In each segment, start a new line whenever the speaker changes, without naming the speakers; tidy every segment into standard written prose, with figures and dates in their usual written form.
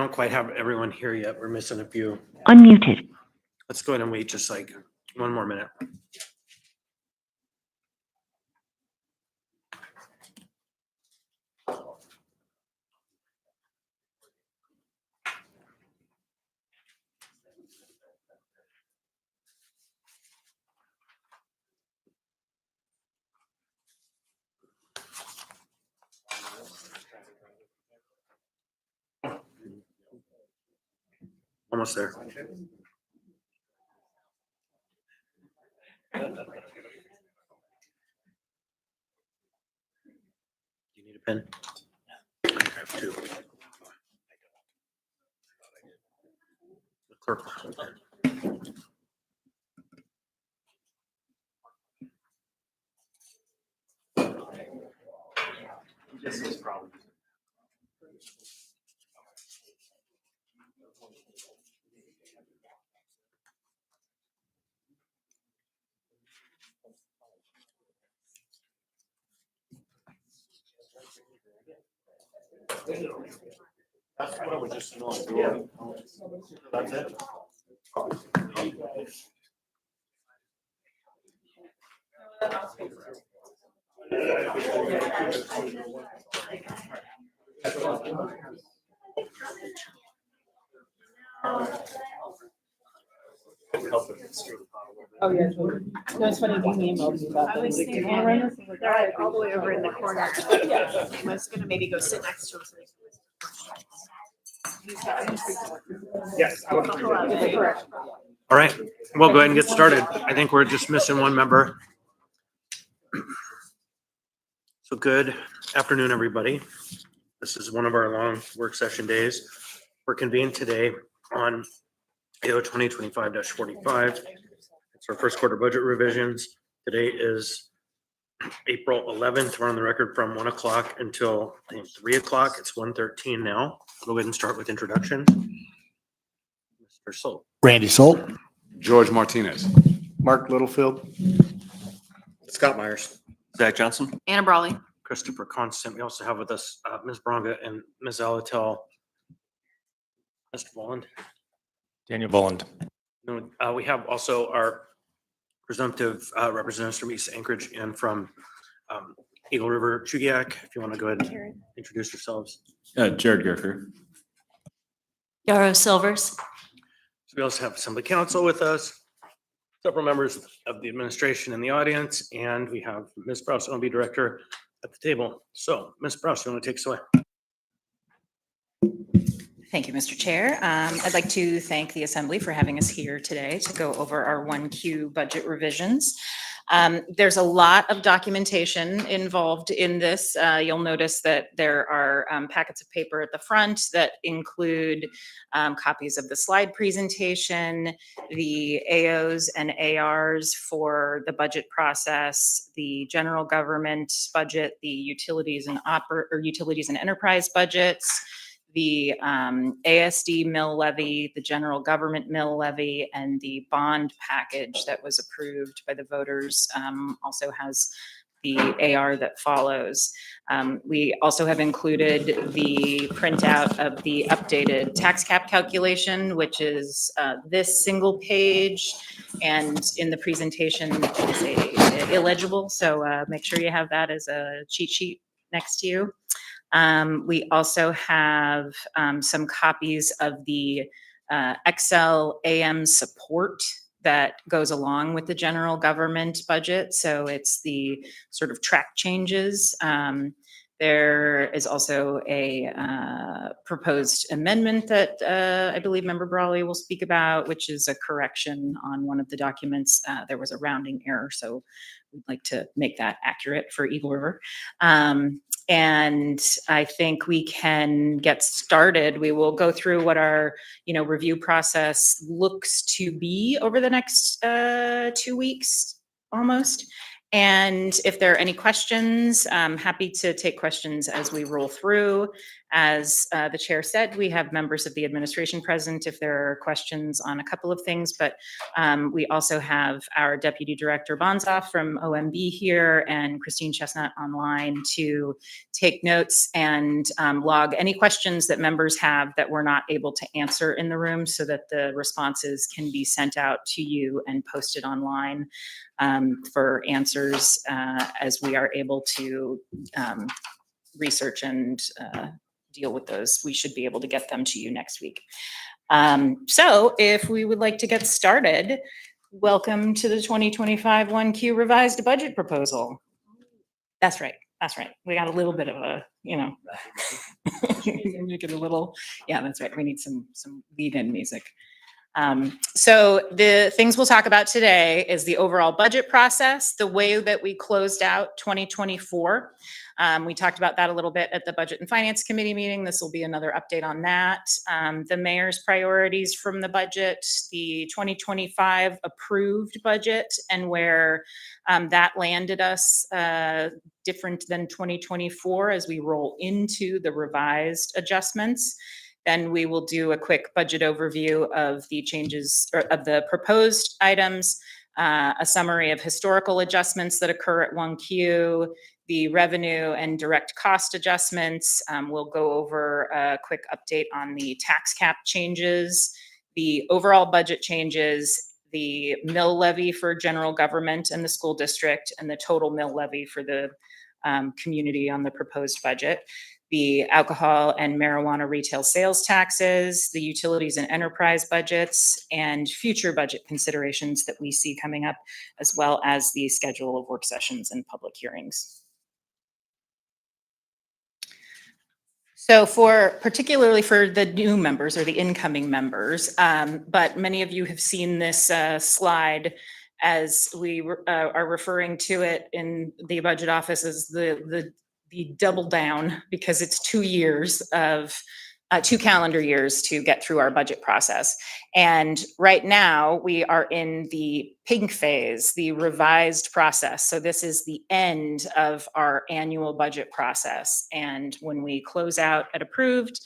Don't quite have everyone here yet. We're missing a few.
Unmuted.
Let's go ahead and wait just like one more minute. Almost there. Do you need a pen? I have two. The clerk will have a pen. This is probably. That's what I was just doing. That's it.
Oh, yeah. No, it's funny, you emailed me about that.
I was thinking, they're all the way over in the corner. I was gonna maybe go sit next to him.
Yes.
Correct.
All right, we'll go ahead and get started. I think we're just missing one member. So good afternoon, everybody. This is one of our long work session days. We're convened today on AO 2025-45. It's our first quarter budget revisions. Today is April 11th. We're on the record from 1 o'clock until I think 3 o'clock. It's 1:13 now. We'll go ahead and start with introduction. Mr. Solt.
Randy Solt.
George Martinez.
Mark Littlefield.
Scott Myers.
Zach Johnson.
Anna Brawley.
Christopher Constant. We also have with us Ms. Bronga and Ms. Alatel. Mr. Volland.
Daniel Volland.
We have also our presumptive representatives from East Anchorage and from Eagle River, Chugiak. If you want to go ahead and introduce yourselves.
Jared Gerker.
Yarrow Silvers.
So we also have Assembly Council with us, several members of the administration in the audience, and we have Ms. Browse, OMB Director, at the table. So Ms. Browse, you want to take us away?
Thank you, Mr. Chair. I'd like to thank the Assembly for having us here today to go over our 1Q budget revisions. There's a lot of documentation involved in this. You'll notice that there are packets of paper at the front that include copies of the slide presentation, the AOs and ARs for the budget process, the general government budget, the utilities and enterprise budgets, the ASD mill levy, the general government mill levy, and the bond package that was approved by the voters also has the AR that follows. We also have included the printout of the updated tax cap calculation, which is this single page, and in the presentation is illegible, so make sure you have that as a cheat sheet next to you. We also have some copies of the Excel AM support that goes along with the general government budget. So it's the sort of track changes. There is also a proposed amendment that I believe Member Brawley will speak about, which is a correction on one of the documents. There was a rounding error, so we'd like to make that accurate for Eagle River. And I think we can get started. We will go through what our, review process looks to be over the next 2 weeks almost. And if there are any questions, I'm happy to take questions as we roll through. As the chair said, we have members of the administration present if there are questions on a couple of things, but we also have our Deputy Director Bonzoff from OMB here and Christine Chestnut online to take notes and log any questions that members have that we're not able to answer in the room so that the responses can be sent out to you and posted online for answers as we are able to research and deal with those. We should be able to get them to you next week. So if we would like to get started, welcome to the 2025 1Q revised budget proposal. That's right. That's right. We got a little bit of a, make it a little, yeah, that's right. We need some lead-in music. So the things we'll talk about today is the overall budget process, the way that we closed out 2024. We talked about that a little bit at the Budget and Finance Committee meeting. This will be another update on that. The mayor's priorities from the budget, the 2025 approved budget, and where that landed us different than 2024 as we roll into the revised adjustments. Then we will do a quick budget overview of the changes or of the proposed items, a summary of historical adjustments that occur at 1Q, the revenue and direct cost adjustments. We'll go over a quick update on the tax cap changes, the overall budget changes, the mill levy for general government and the school district, and the total mill levy for the community on the proposed budget, the alcohol and marijuana retail sales taxes, the utilities and enterprise budgets, and future budget considerations that we see coming up, as well as the schedule of work sessions and public hearings. So particularly for the new members or the incoming members, but many of you have seen this slide as we are referring to it in the budget office as the double down, because it's 2 years of 2 calendar years to get through our budget process. And right now we are in the pink phase, the revised process. So this is the end of our annual budget process. And when we close out at approved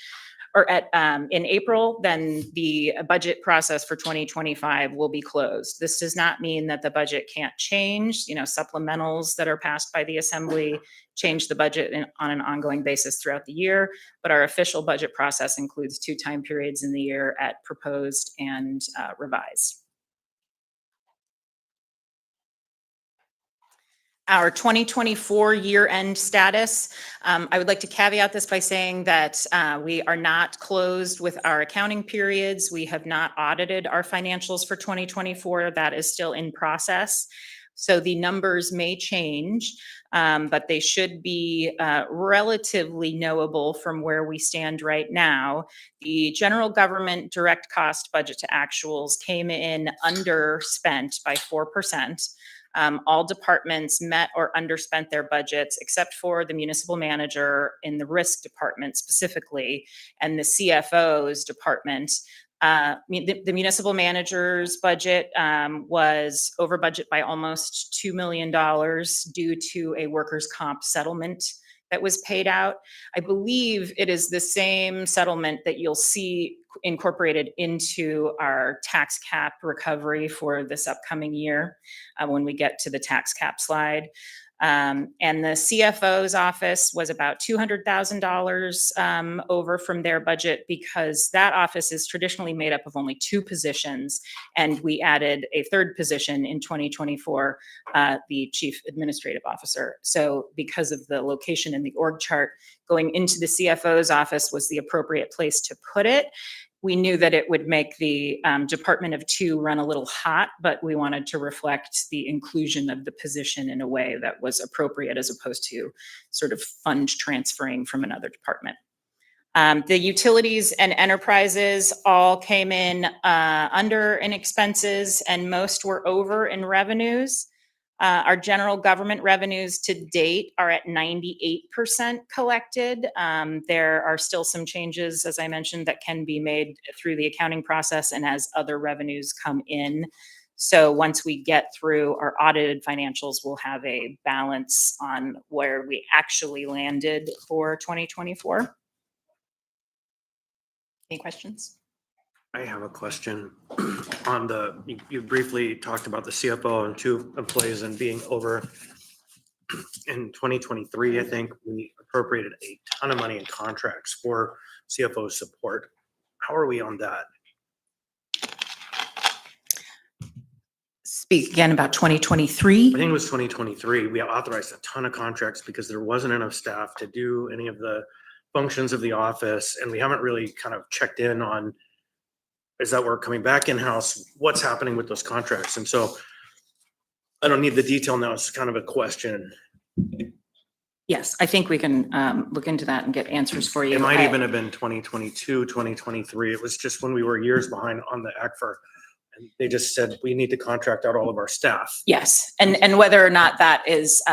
or at in April, then the budget process for 2025 will be closed. This does not mean that the budget can't change. Supplementals that are passed by the Assembly change the budget on an ongoing basis throughout the year, but our official budget process includes 2 time periods in the year at proposed and revised. Our 2024 year-end status, I would like to caveat this by saying that we are not closed with our accounting periods. We have not audited our financials for 2024. That is still in process. So the numbers may change, but they should be relatively knowable from where we stand right now. The general government direct cost budget to actuals came in underspent by 4%. All departments met or underspent their budgets except for the municipal manager in the risk department specifically, and the CFO's department. The municipal manager's budget was over budget by almost $2 million due to a workers' comp settlement that was paid out. I believe it is the same settlement that you'll see incorporated into our tax cap recovery for this upcoming year when we get to the tax cap slide. And the CFO's office was about $200,000 over from their budget because that office is traditionally made up of only 2 positions. And we added a 3rd position in 2024, the chief administrative officer. So because of the location in the org chart, going into the CFO's office was the appropriate place to put it. We knew that it would make the department of 2 run a little hot, but we wanted to reflect the inclusion of the position in a way that was appropriate as opposed to sort of fund transferring from another department. The utilities and enterprises all came in under in expenses and most were over in revenues. Our general government revenues to date are at 98% collected. There are still some changes, as I mentioned, that can be made through the accounting process and as other revenues come in. So once we get through our audited financials, we'll have a balance on where we actually landed for 2024. Any questions?
I have a question on you briefly talked about the CFO and 2 employees and being over. In 2023, I think we appropriated a ton of money in contracts for CFO support. How are we on that?
Speak again about
I
2023.
think it was 2023. We authorized a ton of contracts because there wasn't enough staff to do any of the functions of the office. And we haven't really kind of checked in on, is that work coming back in-house? What's happening with those contracts? And so I don't need the detail now. It's kind of a question.
Yes, I think we can look into that and get answers for you.
It might even have been 2022, 2023. It was just when we were years behind on the ACFR. And they just said, we need to contract out all of our staff.
Yes, and whether or not that is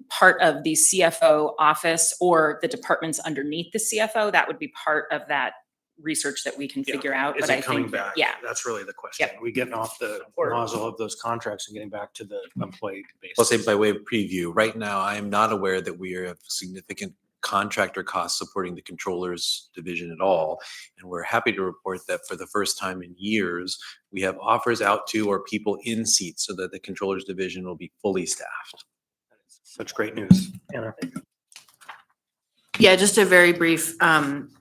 part of the CFO office or the departments underneath the CFO, that would be part of that research that we can
Yeah.
figure out.
Is
But I
it coming
think,
back?
yeah,
That's really the question.
Yep.
We getting off the
Or-
nozzle of those contracts and getting back to the employee base.
I'll say by way of preview, right now, I am not aware that we have significant contractor costs supporting the controllers division at all. And we're happy to report that for the first time in years, we have offers out to or people in seats so that the controllers division will be fully staffed.
Such great news. Anna?
Yeah, just a very brief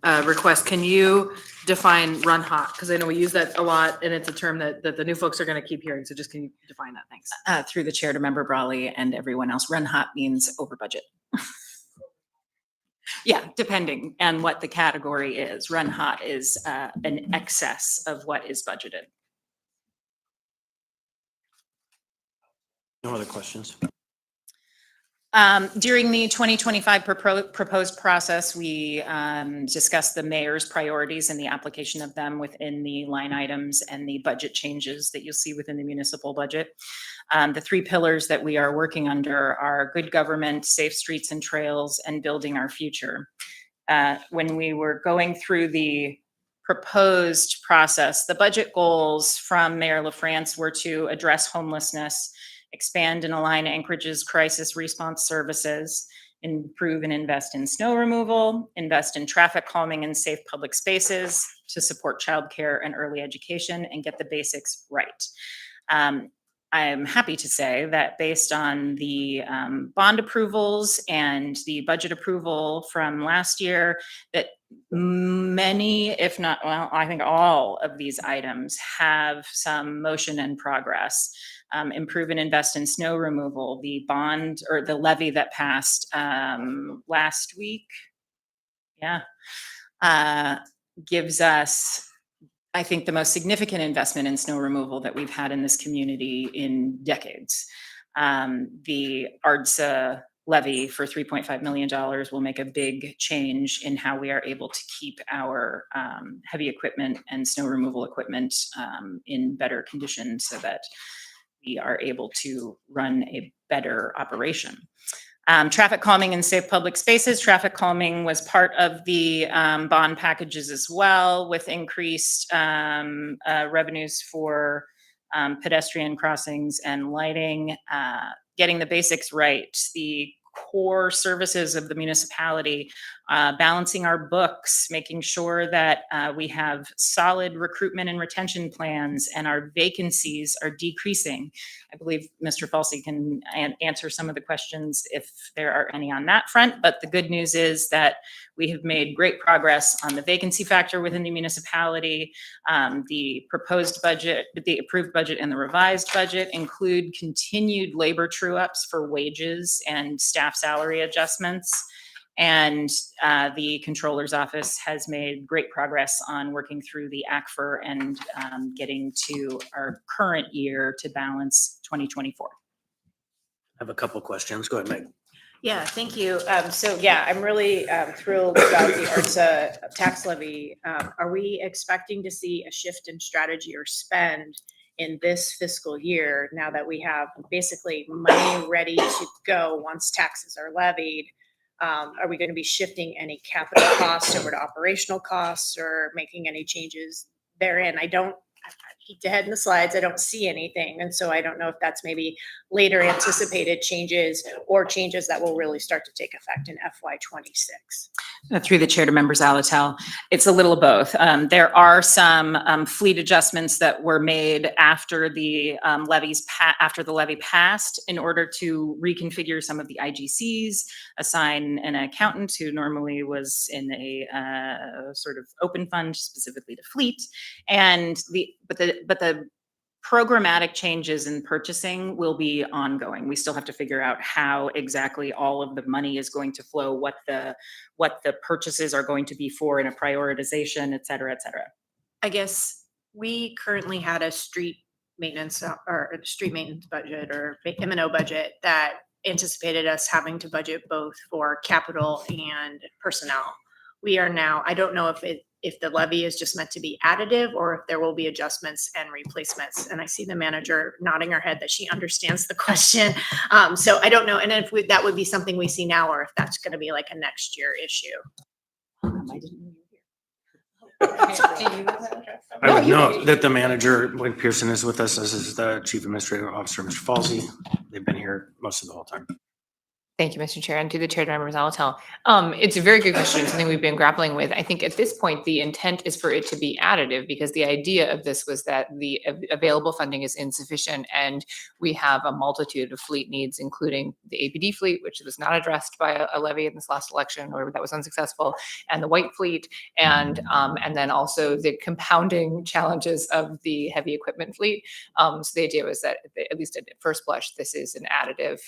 request. Can you define run hot? Because I know we use that a lot and it's a term that the new folks are going to keep hearing. So just can you define that? Thanks.
through the chair to Member Brawley and everyone else, run hot means over budget. Yeah, depending on what the category is. Run hot is an excess of what is budgeted.
No other questions?
During the 2025 proposed process, we discussed the mayor's priorities and the application of them within the line items and the budget changes that you'll see within the municipal budget. The 3 pillars that we are working under are good government, safe streets and trails, and building our future. When we were going through the proposed process, the budget goals from Mayor LaFrance were to address homelessness, expand and align Anchorage's crisis response services, improve and invest in snow removal, invest in traffic calming and safe public spaces to support childcare and early education, and get the basics right. I am happy to say that based on the bond approvals and the budget approval from last year, that many, if not, well, I think all of these items have some motion and progress. Improve and invest in snow removal, the bond or the levy that passed last week. Yeah. Gives us, I think, the most significant investment in snow removal that we've had in this community in decades. The ARDSA levy for $3.5 million will make a big change in how we are able to keep our heavy equipment and snow removal equipment in better condition so that we are able to run a better operation. Traffic calming and safe public spaces. Traffic calming was part of the bond packages as well, with increased revenues for pedestrian crossings and lighting. Getting the basics right, the core services of the municipality, balancing our books, making sure that we have solid recruitment and retention plans and our vacancies are decreasing. I believe Mr. Falsey can answer some of the questions if there are any on that front, but the good news is that we have made great progress on the vacancy factor within the municipality. The proposed budget, the approved budget and the revised budget include continued labor true-ups for wages and staff salary adjustments. And the controller's office has made great progress on working through the ACFR and getting to our current year to balance 2024.
I have a couple questions. Go ahead, Meg.
Yeah, thank you. So yeah, I'm really thrilled about the ARDSA tax levy. Are we expecting to see a shift in strategy or spend in this fiscal year now that we have basically money ready to go once taxes are levied? Are we going to be shifting any capital costs over to operational costs or making any changes therein? I don't peeked ahead in the slides, I don't see anything. And so I don't know if that's maybe later anticipated changes or changes that will really start to take effect in FY26.
Through the chair to members Alatel, it's a little of both. There are some fleet adjustments that were made after the after the levy passed in order to reconfigure some of the IGCs, assign an accountant who normally was in a sort of open fund specifically to fleet, and but the programmatic changes in purchasing will be ongoing. We still have to figure out how exactly all of the money is going to flow, what the purchases are going to be for in a prioritization, et cetera, et cetera.
I guess we currently had a street maintenance or a street maintenance budget or M&O budget that anticipated us having to budget both for capital and personnel. We are now, I don't know if the levy is just meant to be additive or if there will be adjustments and replacements. And I see the manager nodding her head that she understands the question. So I don't know. And if that would be something we see now, or if that's going to be like a next year issue.
I would note that the manager, Wade Pearson, is with us, as is the Chief Administrative Officer, Mr. Falsey. They've been here most of the whole time.
Thank you, Mr. Chair, and to the chair, members, I'll tell. It's a very good question, something we've been grappling with. I think at this point, the intent is for it to be additive because the idea of this was that the available funding is insufficient and we have a multitude of fleet needs, including the APD fleet, which was not addressed by a levy in this last election or that was unsuccessful, and the white fleet, and then also the compounding challenges of the heavy equipment fleet. So the idea was that, at least at first blush, this is an additive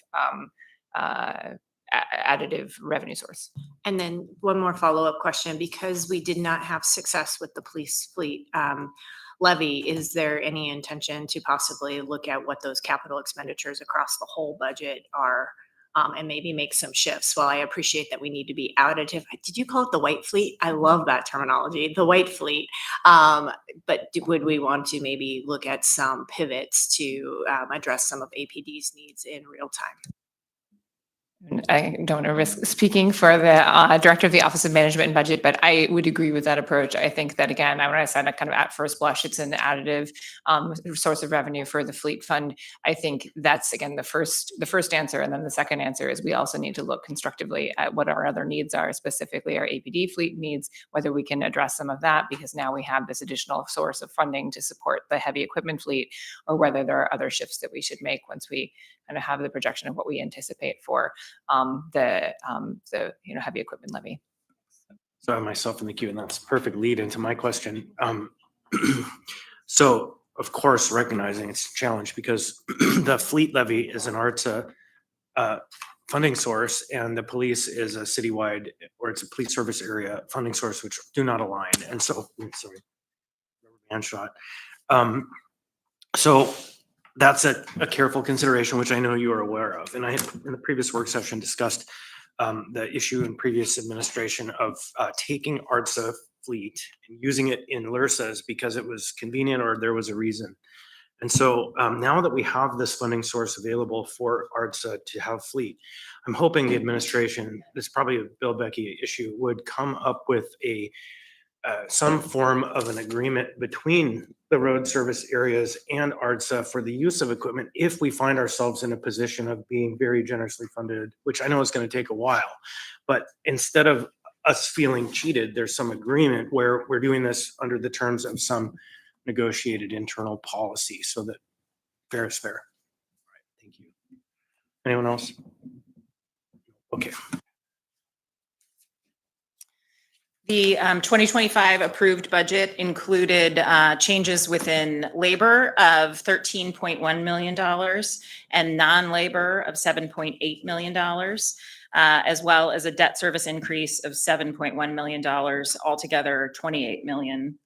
additive revenue source.
And then one more follow-up question, because we did not have success with the police fleet levy, is there any intention to possibly look at what those capital expenditures across the whole budget are and maybe make some shifts? Well, I appreciate that we need to be additive. Did you call it the white fleet? I love that terminology, the white fleet. But would we want to maybe look at some pivots to address some of APD's needs in real time?
I don't want to risk speaking for the director of the Office of Management and Budget, but I would agree with that approach. I think that, again, when I said kind of at first blush, it's an additive source of revenue for the fleet fund. I think that's, again, the first answer. And then the second answer is we also need to look constructively at what our other needs are, specifically our APD fleet needs, whether we can address some of that because now we have this additional source of funding to support the heavy equipment fleet, or whether there are other shifts that we should make once we kind of have the projection of what we anticipate for the heavy equipment levy.
So I have myself in the queue, and that's a perfect lead into my question. So, of course, recognizing it's a challenge because the fleet levy is an ARTSA funding source, and the police is a citywide, or it's a police service area funding source, which do not align. And so, sorry, rubber band shot. So that's a careful consideration, which I know you are aware of. And I had in the previous work session discussed the issue in previous administration of taking ARTSA fleet and using it in LRSAs because it was convenient or there was a reason. And so now that we have this funding source available for ARTSA to have fleet, I'm hoping the administration, this is probably a Bill Becky issue, would come up with some form of an agreement between the road service areas and ARTSA for the use of equipment if we find ourselves in a position of being very generously funded, which I know is going to take a while. But instead of us feeling cheated, there's some agreement where we're doing this under the terms of some negotiated internal policy so that fair is fair. All right, thank you. Anyone else? Okay.
The 2025 approved budget included changes within labor of $13.1 million and non-labor of $7.8 million, as well as a debt service increase of $7.1 million, altogether $28 million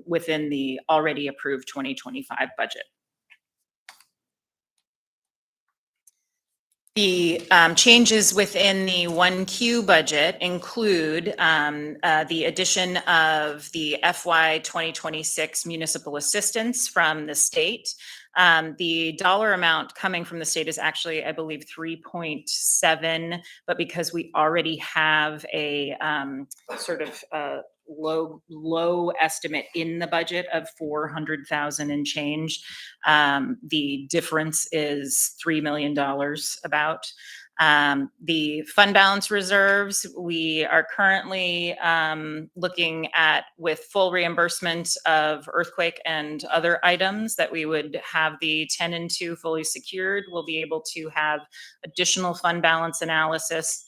within the already approved 2025 budget. The changes within the 1Q budget include the addition of the FY 2026 municipal assistance from the state. The dollar amount coming from the state is actually, I believe, 3.7, but because we already have a sort of low estimate in the budget of 400,000 and change. The difference is $3 million about. The fund balance reserves, we are currently looking at with full reimbursement of earthquake and other items that we would have the 10 and 2 fully secured. We'll be able to have additional fund balance analysis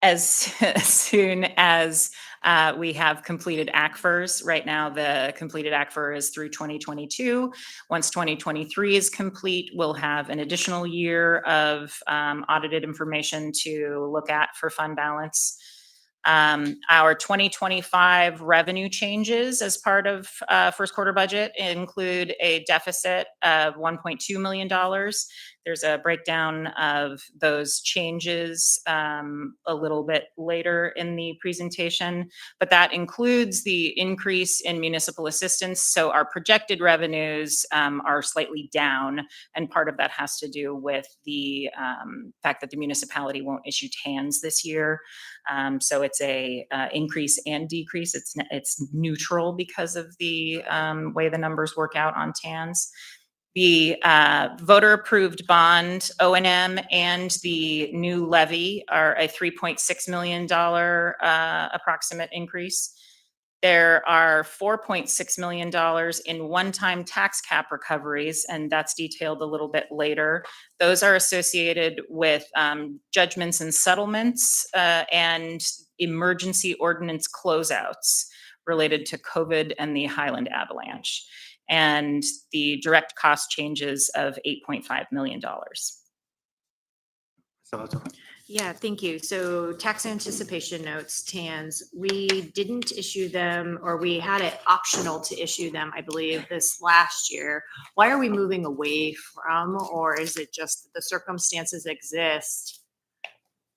as soon as we have completed ACFRs. Right now, the completed ACFR is through 2022. Once 2023 is complete, we'll have an additional year of audited information to look at for fund balance. Our 2025 revenue changes as part of first quarter budget include a deficit of $1.2 million. There's a breakdown of those changes a little bit later in the presentation, but that includes the increase in municipal assistance. So our projected revenues are slightly down, and part of that has to do with the fact that the municipality won't issue TANs this year. So it's a increase and decrease. It's neutral because of the way the numbers work out on TANs. The voter approved bond, O&M, and the new levy are a $3.6 million approximate increase. There are $4.6 million in one-time tax cap recoveries, and that's detailed a little bit later. Those are associated with judgments and settlements and emergency ordinance closeouts related to COVID and the Highland avalanche, and the direct cost changes of $8.5 million.
So
Yeah, thank you. So tax anticipation notes, TANs, we didn't issue them, or we had it optional to issue them, I believe, this last year. Why are we moving away from, or is it just the circumstances exist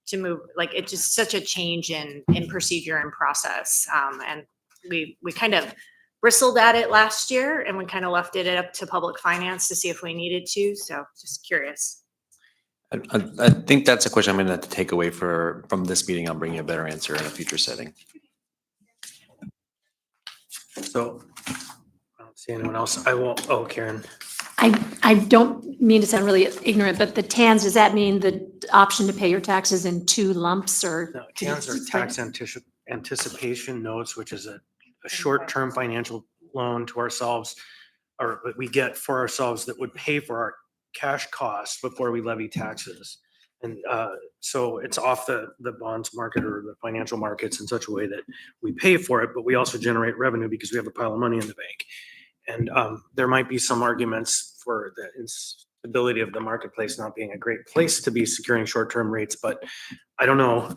to move? Like, it's just such a change in procedure and process. And we kind of bristled at it last year, and we kind of left it up to public finance to see if we needed to. So just curious.
I think that's a question I'm going to have to take away from this meeting. I'll bring you a better answer in a future setting.
So I don't see anyone else. I will, oh, Karen.
I don't mean to sound really ignorant, but the TANs, does that mean the option to pay your taxes in 2 lumps or?
No, TANs are tax anticipation notes, which is a short-term financial loan to ourselves, or what we get for ourselves that would pay for our cash costs before we levy taxes. And so it's off the bonds market or the financial markets in such a way that we pay for it, but we also generate revenue because we have a pile of money in the bank. And there might be some arguments for the instability of the marketplace not being a great place to be securing short-term rates, but I don't know.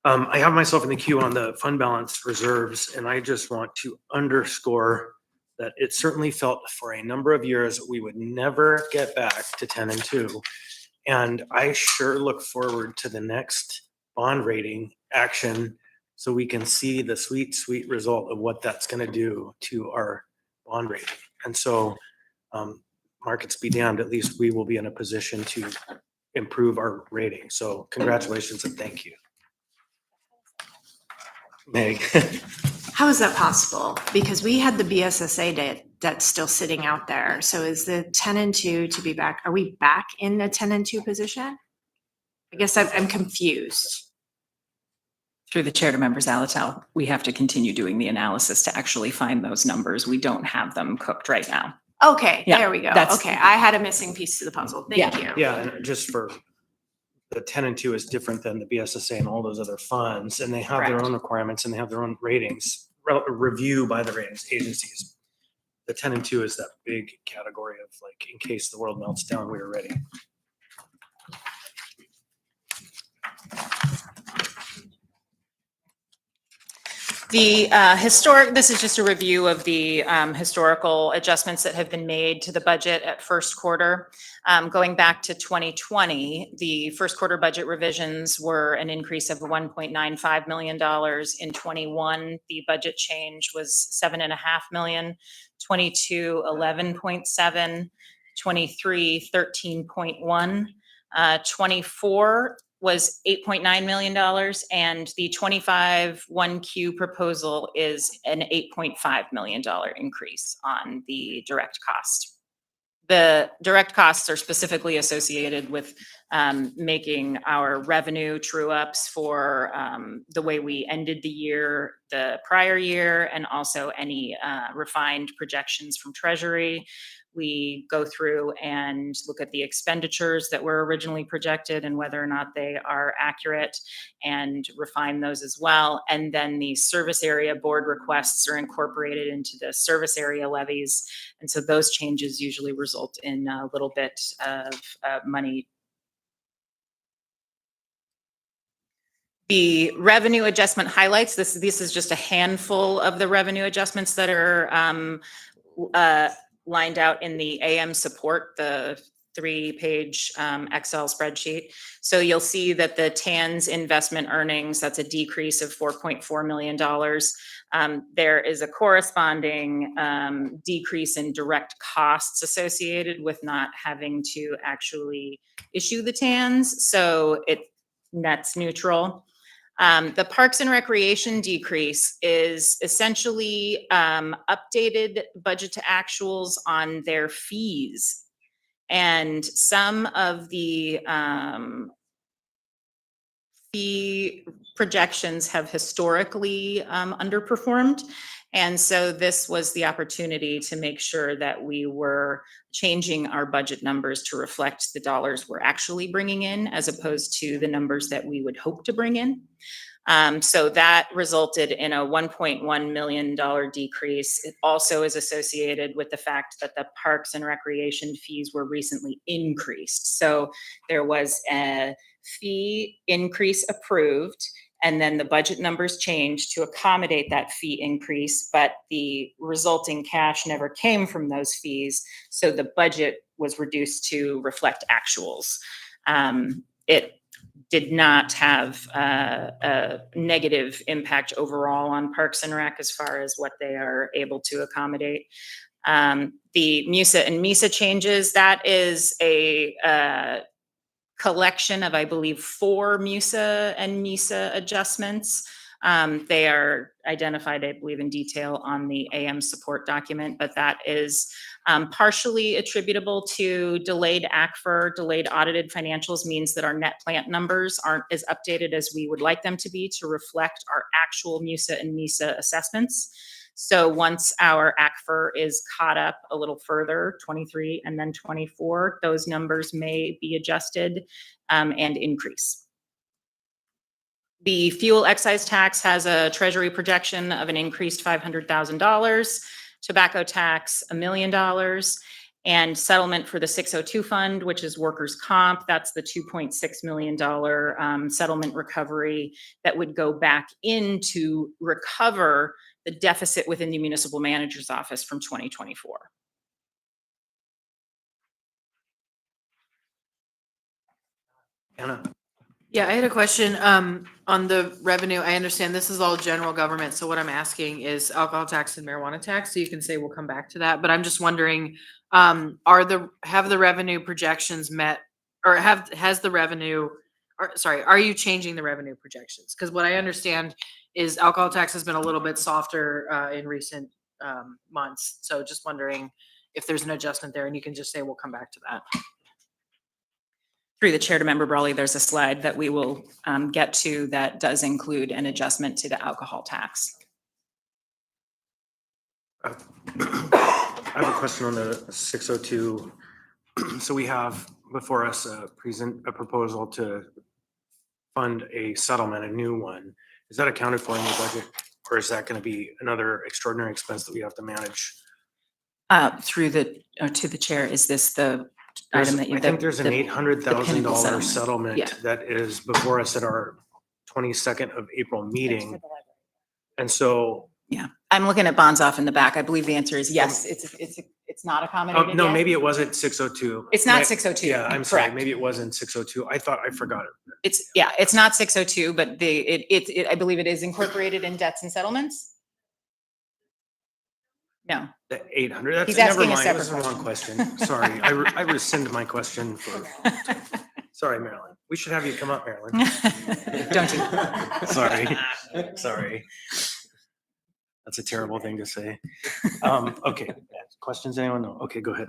I have myself in the queue on the fund balance reserves, and I just want to underscore that it certainly felt for a number of years we would never get back to 10 and 2. And I sure look forward to the next bond rating action so we can see the sweet, sweet result of what that's going to do to our bond rating. And so markets be damned, at least we will be in a position to improve our rating. So congratulations and thank you. Meg.
How is that possible? Because we had the BSSA debt still sitting out there. So is the 10 and 2 to be back? Are we back in the 10 and 2 position? I guess I'm confused.
Through the chair to members Alatal, we have to continue doing the analysis to actually find those numbers. We don't have them cooked right now.
Okay,
Yeah,
there we go.
that's-
Okay, I had a missing piece to the puzzle. Thank you.
Yeah, and just for the 10 and 2 is different than the BSSA and all those other funds, and they have their
Correct.
own requirements and they have their own ratings, review by the ratings agencies. The 10 and 2 is that big category of like, in case the world melts down, we are ready.
The this is just a review of the historical adjustments that have been made to the budget at first quarter. Going back to 2020, the first quarter budget revisions were an increase of $1.95 million. In 21, the budget change was $7.5 million, 22, 11.7, 23, 13.1. 24 was $8.9 million, and the 25 1Q proposal is an $8.5 million increase on the direct cost. The direct costs are specifically associated with making our revenue true ups for the way we ended the year, the prior year, and also any refined projections from Treasury. We go through and look at the expenditures that were originally projected and whether or not they are accurate and refine those as well. And then the service area board requests are incorporated into the service area levies. And so those changes usually result in a little bit of money. The revenue adjustment highlights, this is just a handful of the revenue adjustments that are lined out in the AM support, the 3-page Excel spreadsheet. So you'll see that the TAN's investment earnings, that's a decrease of $4.4 million. There is a corresponding decrease in direct costs associated with not having to actually issue the TANs. So it nets neutral. The Parks and Recreation decrease is essentially updated budget to actuals on their fees. And some of the fee projections have historically underperformed. And so this was the opportunity to make sure that we were changing our budget numbers to reflect the dollars we're actually bringing in as opposed to the numbers that we would hope to bring in. So that resulted in a $1.1 million decrease. It also is associated with the fact that the Parks and Recreation fees were recently increased. So there was a fee increase approved, and then the budget numbers changed to accommodate that fee increase, but the resulting cash never came from those fees. So the budget was reduced to reflect actuals. It did not have a negative impact overall on Parks and Rec as far as what they are able to accommodate. The MUSA and MISA changes, that is a collection of, I believe, 4 MUSA and MISA adjustments. They are identified, I believe, in detail on the AM support document, but that is partially attributable to delayed ACFR. Delayed audited financials means that our net plant numbers aren't as updated as we would like them to be to reflect our actual MUSA and MISA assessments. So once our ACFR is caught up a little further, 23 and then 24, those numbers may be adjusted and increase. The fuel excise tax has a Treasury projection of an increased $500,000, tobacco tax $1 million, and settlement for the 602 fund, which is workers' comp. That's the $2.6 million settlement recovery that would go back in to recover the deficit within the municipal manager's office from 2024.
Anna?
Yeah, I had a question on the revenue. I understand this is all general government, so what I'm asking is alcohol tax and marijuana tax, so you can say we'll come back to that, but I'm just wondering, have the revenue projections met, or has the revenue, or sorry, are you changing the revenue projections? Because what I understand is alcohol tax has been a little bit softer in recent months, so just wondering if there's an adjustment there, and you can just say we'll come back to that.
Through the chair to Member Brawley, there's a slide that we will get to that does include an adjustment to the alcohol tax.
I have a question on the 602. So we have before us a proposal to fund a settlement, a new one. Is that accounted for in the budget, or is that going to be another extraordinary expense that we have to manage?
Through the to the chair, is this the item that you?
I think there's an $800,000
settlement.
settlement
Yeah.
that is before us at our 22nd of April meeting. And so,
Yeah, I'm looking at bonds off in the back. I believe the answer is yes. It's not accommodated
no,
yet.
maybe it wasn't 602.
It's not 602.
Yeah, I'm sorry.
Correct.
Maybe it wasn't 602. I thought I forgot it.
It's not 602, but I believe it is incorporated in debts and settlements. No.
The 800, that's,
He's
never
asking a
mind, it was
separate
the wrong question. Sorry, I rescind my question. Sorry, Marilyn. We should have you come up, Marilyn.
Don't you?
Sorry, sorry. That's a terrible thing to say. Okay, questions, anyone? No, okay, go ahead.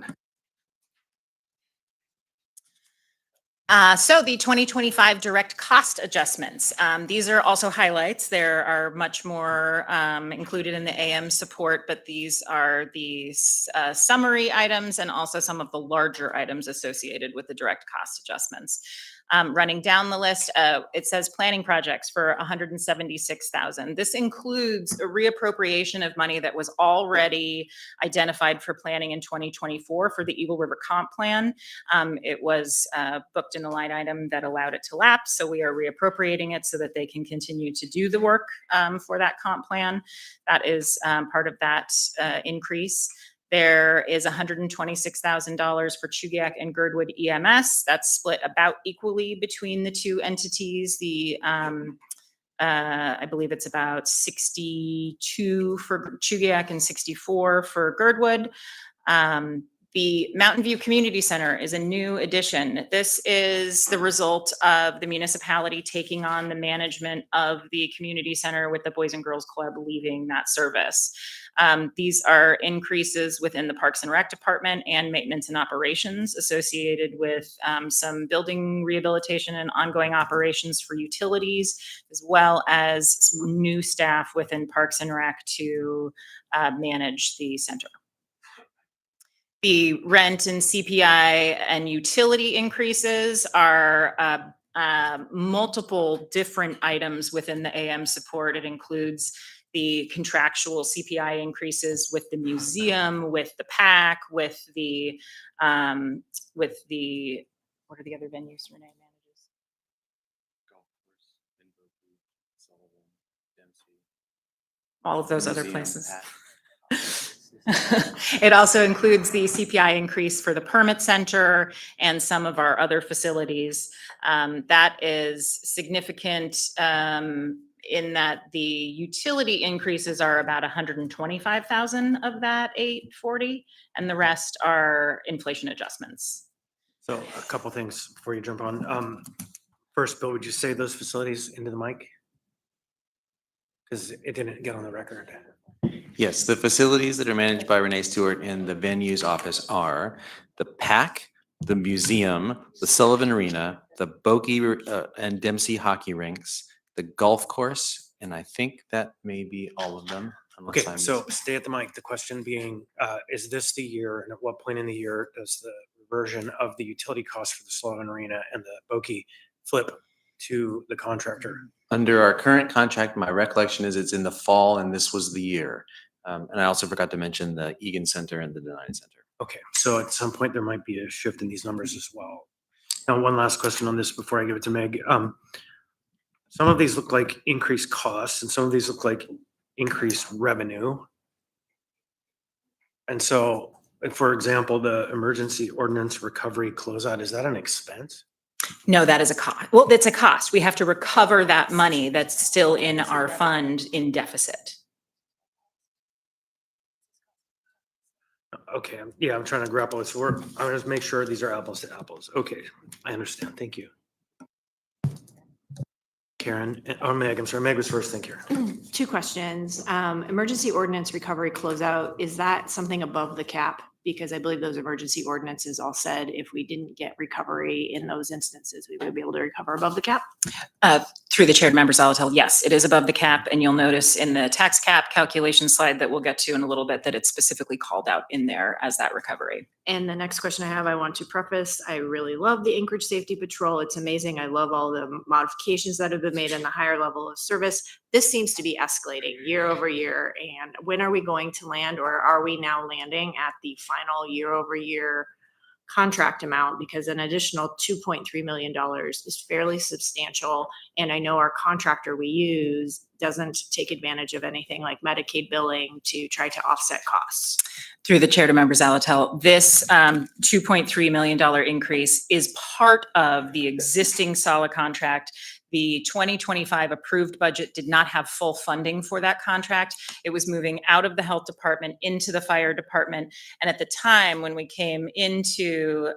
So the 2025 direct cost adjustments. These are also highlights. There are much more included in the AM support, but these are the summary items and also some of the larger items associated with the direct cost adjustments. Running down the list, it says planning projects for 176,000. This includes a reappropriation of money that was already identified for planning in 2024 for the Eagle River Comp Plan. It was booked in a line item that allowed it to lapse, so we are reappropriating it so that they can continue to do the work for that comp plan. That is part of that increase. There is $126,000 for Chugiak and Girdwood EMS. That's split about equally between the two entities. I believe it's about 62 for Chugiak and 64 for Girdwood. The Mountain View Community Center is a new addition. This is the result of the municipality taking on the management of the community center with the Boys and Girls Club leaving that service. These are increases within the Parks and Rec Department and maintenance and operations associated with some building rehabilitation and ongoing operations for utilities, as well as some new staff within Parks and Rec to manage the center. The rent and CPI and utility increases are multiple different items within the AM support. It includes the contractual CPI increases with the museum, with the PAC, with the what are the other venues Renee manages? All of those other places. It also includes the CPI increase for the permit center and some of our other facilities. That is significant in that the utility increases are about 125,000 of that 840, and the rest are inflation adjustments.
So a couple things before you jump on. First, Bill, would you say those facilities into the mic? Because it didn't get on the record.
Yes, the facilities that are managed by Renee Stewart in the venues office are the PAC, the museum, the Sullivan Arena, the Bokie and Dempsey hockey rinks, the golf course, and I think that may be all of them.
Okay, so stay at the mic. The question being, is this the year, and at what point in the year does the reversion of the utility costs for the Sullivan Arena and the Bokie flip to the contractor?
Under our current contract, my recollection is it's in the fall, and this was the year. And I also forgot to mention the Egan Center and the Denine Center.
Okay, so at some point there might be a shift in these numbers as well. Now, one last question on this before I give it to Meg. Some of these look like increased costs, and some of these look like increased revenue. And so, for example, the emergency ordinance recovery closeout, is that an expense?
No, that is a cost. Well, it's a cost. We have to recover that money that's still in our fund in deficit.
Okay, yeah, I'm trying to grapple with, so I'm gonna just make sure these are apples to apples. Okay, I understand, thank you. Karen, or Meg, I'm sorry, Meg was first, thank you.
Two questions. Emergency ordinance recovery closeout, is that something above the cap? Because I believe those emergency ordinances all said if we didn't get recovery in those instances, we would be able to recover above the cap.
Through the chaired members, I'll tell, yes, it is above the cap. And you'll notice in the tax cap calculation slide that we'll get to in a little bit that it's specifically called out in there as that recovery.
And the next question I have, I want to preface, I really love the Anchorage Safety Patrol. It's amazing. I love all the modifications that have been made in the higher level of service. This seems to be escalating year over year. And when are we going to land, or are we now landing at the final year over year contract amount? Because an additional $2.3 million is fairly substantial. And I know our contractor we use doesn't take advantage of anything like Medicaid billing to try to offset costs.
Through the chair to members, Alatel, this $2.3 million increase is part of the existing SALA contract. The 2025 approved budget did not have full funding for that contract. It was moving out of the health department into the fire department. And at the time when we came into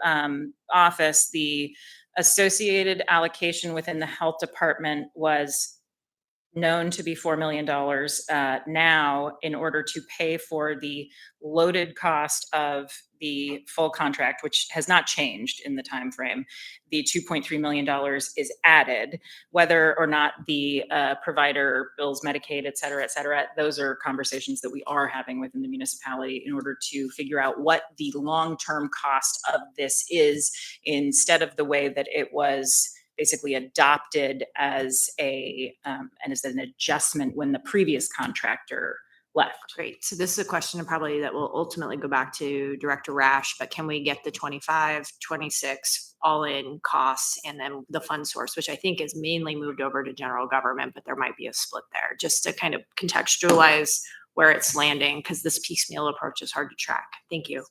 office, the associated allocation within the health department was known to be $4 million. Now, in order to pay for the loaded cost of the full contract, which has not changed in the time frame, the $2.3 million is added. Whether or not the provider bills Medicaid, et cetera, those are conversations that we are having within the municipality in order to figure out what the long-term cost of this is, instead of the way that it was basically adopted as and as an adjustment when the previous contractor left.
Great. So this is a question probably that will ultimately go back to Director Rash, but can we get the 25, 26 all-in costs and then the fund source, which I think is mainly moved over to general government, but there might be a split there, just to kind of contextualize where it's landing, because this piecemeal approach is hard to track. Thank you.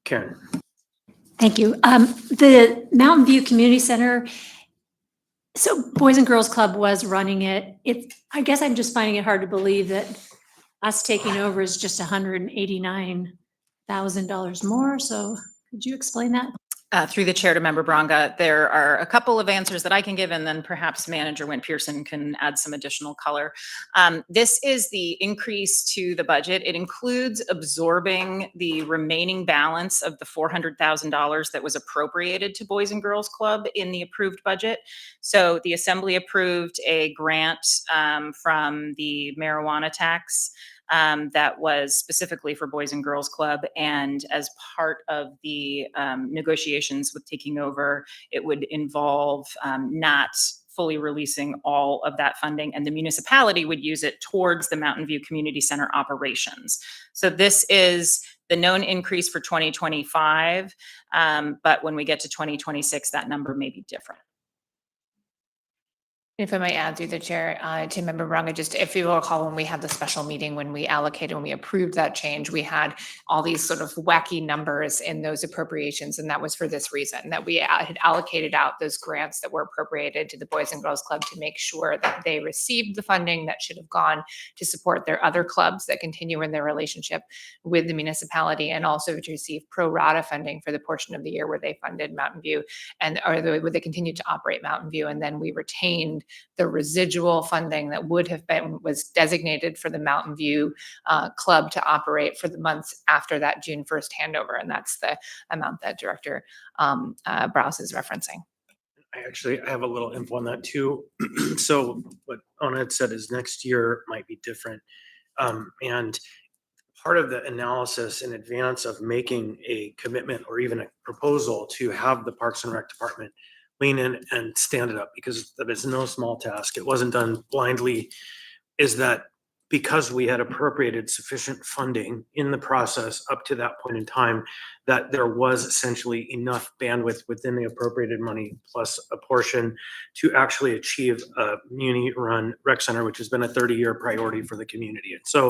Karen.
Thank you. The Mountain View Community Center, so Boys and Girls Club was running it. I guess I'm just finding it hard to believe that us taking over is just $189,000 more. So could you explain that?
Through the chair to Member Bronga, there are a couple of answers that I can give, and then perhaps Manager Wynn Pearson can add some additional color. This is the increase to the budget. It includes absorbing the remaining balance of the $400,000 that was appropriated to Boys and Girls Club in the approved budget. So the Assembly approved a grant from the marijuana tax that was specifically for Boys and Girls Club. And as part of the negotiations with taking over, it would involve not fully releasing all of that funding, and the municipality would use it towards the Mountain View Community Center operations. So this is the known increase for 2025, but when we get to 2026, that number may be different.
If I might add through the chair to Member Bronga, just if you recall, when we had the special meeting, when we allocated, when we approved that change, we had all these sort of wacky numbers in those appropriations. And that was for this reason, that we had allocated out those grants that were appropriated to the Boys and Girls Club to make sure that they received the funding that should have gone to support their other clubs that continue in their relationship with the municipality, and also to receive pro rata funding for the portion of the year where they funded Mountain View, and or where they continued to operate Mountain View. And then we retained the residual funding that was designated for the Mountain View Club to operate for the months after that June 1st handover. And that's the amount that Director Browse is referencing.
I have a little info on that too. So what Ona had said is next year might be different. And part of the analysis in advance of making a commitment or even a proposal to have the Parks and Rec Department lean in and stand it up, because that is no small task. It wasn't done blindly, is that because we had appropriated sufficient funding in the process up to that point in time, that there was essentially enough bandwidth within the appropriated money plus a portion to actually achieve a muni-run rec center, which has been a 30-year priority for the community. And so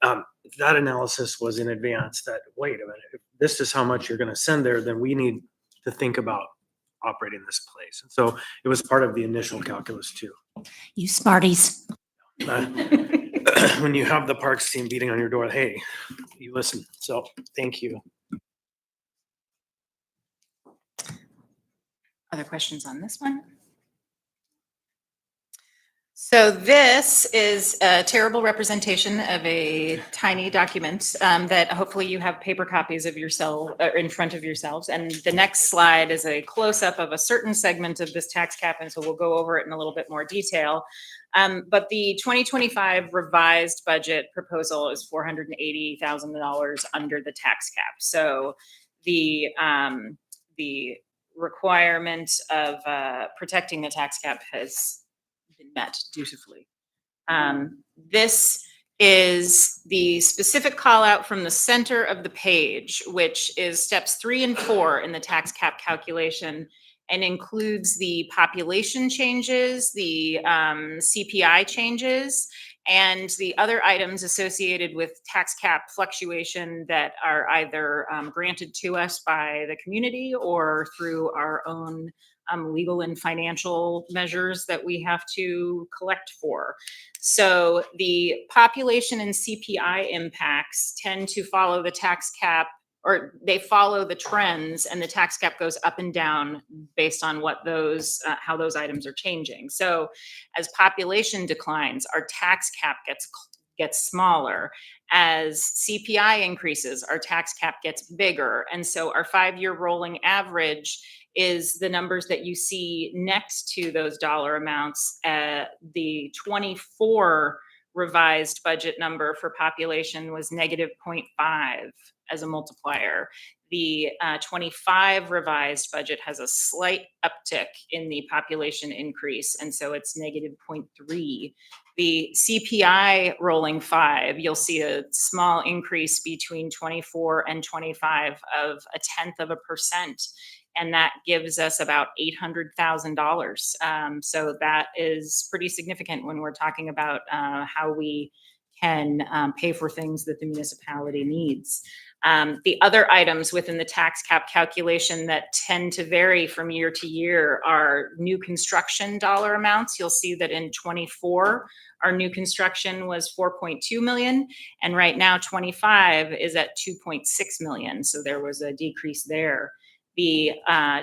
that analysis was in advance that, wait a minute, if this is how much you're going to send there, then we need to think about operating this place. And so it was part of the initial calculus too.
You smarties.
When you have the parks team beating on your door, hey, you listen. So thank you.
Other questions on this one? So this is a terrible representation of a tiny document that hopefully you have paper copies of yourself in front of yourselves. And the next slide is a close-up of a certain segment of this tax cap, and so we'll go over it in a little bit more detail. But the 2025 revised budget proposal is $480,000 under the tax cap. So the requirement of protecting the tax cap has been met dutifully. This is the specific call out from the center of the page, which is steps 3 and 4 in the tax cap calculation, and includes the population changes, the CPI changes, and the other items associated with tax cap fluctuation that are either granted to us by the community or through our own legal and financial measures that we have to collect for. So the population and CPI impacts tend to follow the tax cap,
or they follow the trends, and the tax cap goes up and down based on what those, how those items are changing. So as population declines, our tax cap gets smaller. As CPI increases, our tax cap gets bigger. And so our 5-year rolling average is the numbers that you see next to those dollar amounts. The 24 revised budget number for population was negative 0.5 as a multiplier. The 25 revised budget has a slight uptick in the population increase, and so it's negative 0.3. The CPI rolling 5, you'll see a small increase between 24 and 25 of 0.1%. And that gives us about $800,000. So that is pretty significant when we're talking about how we can pay for things that the municipality needs. The other items within the tax cap calculation that tend to vary from year to year are new construction dollar amounts. You'll see that in 24, our new construction was 4.2 million, and right now 25 is at 2.6 million. So there was a decrease there. The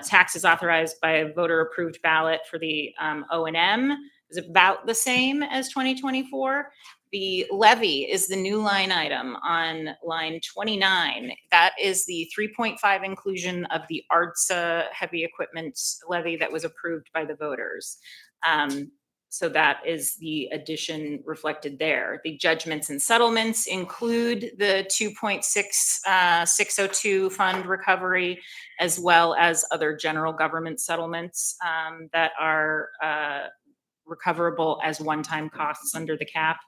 taxes authorized by a voter-approved ballot for the O&M is about the same as 2024. The levy is the new line item on line 29. That is the 3.5 inclusion of the ARTSA heavy equipment levy that was approved by the voters. So that is the addition reflected there. The judgments and settlements include the 2.602 fund recovery, as well as other general government settlements that are recoverable as one-time costs under the cap.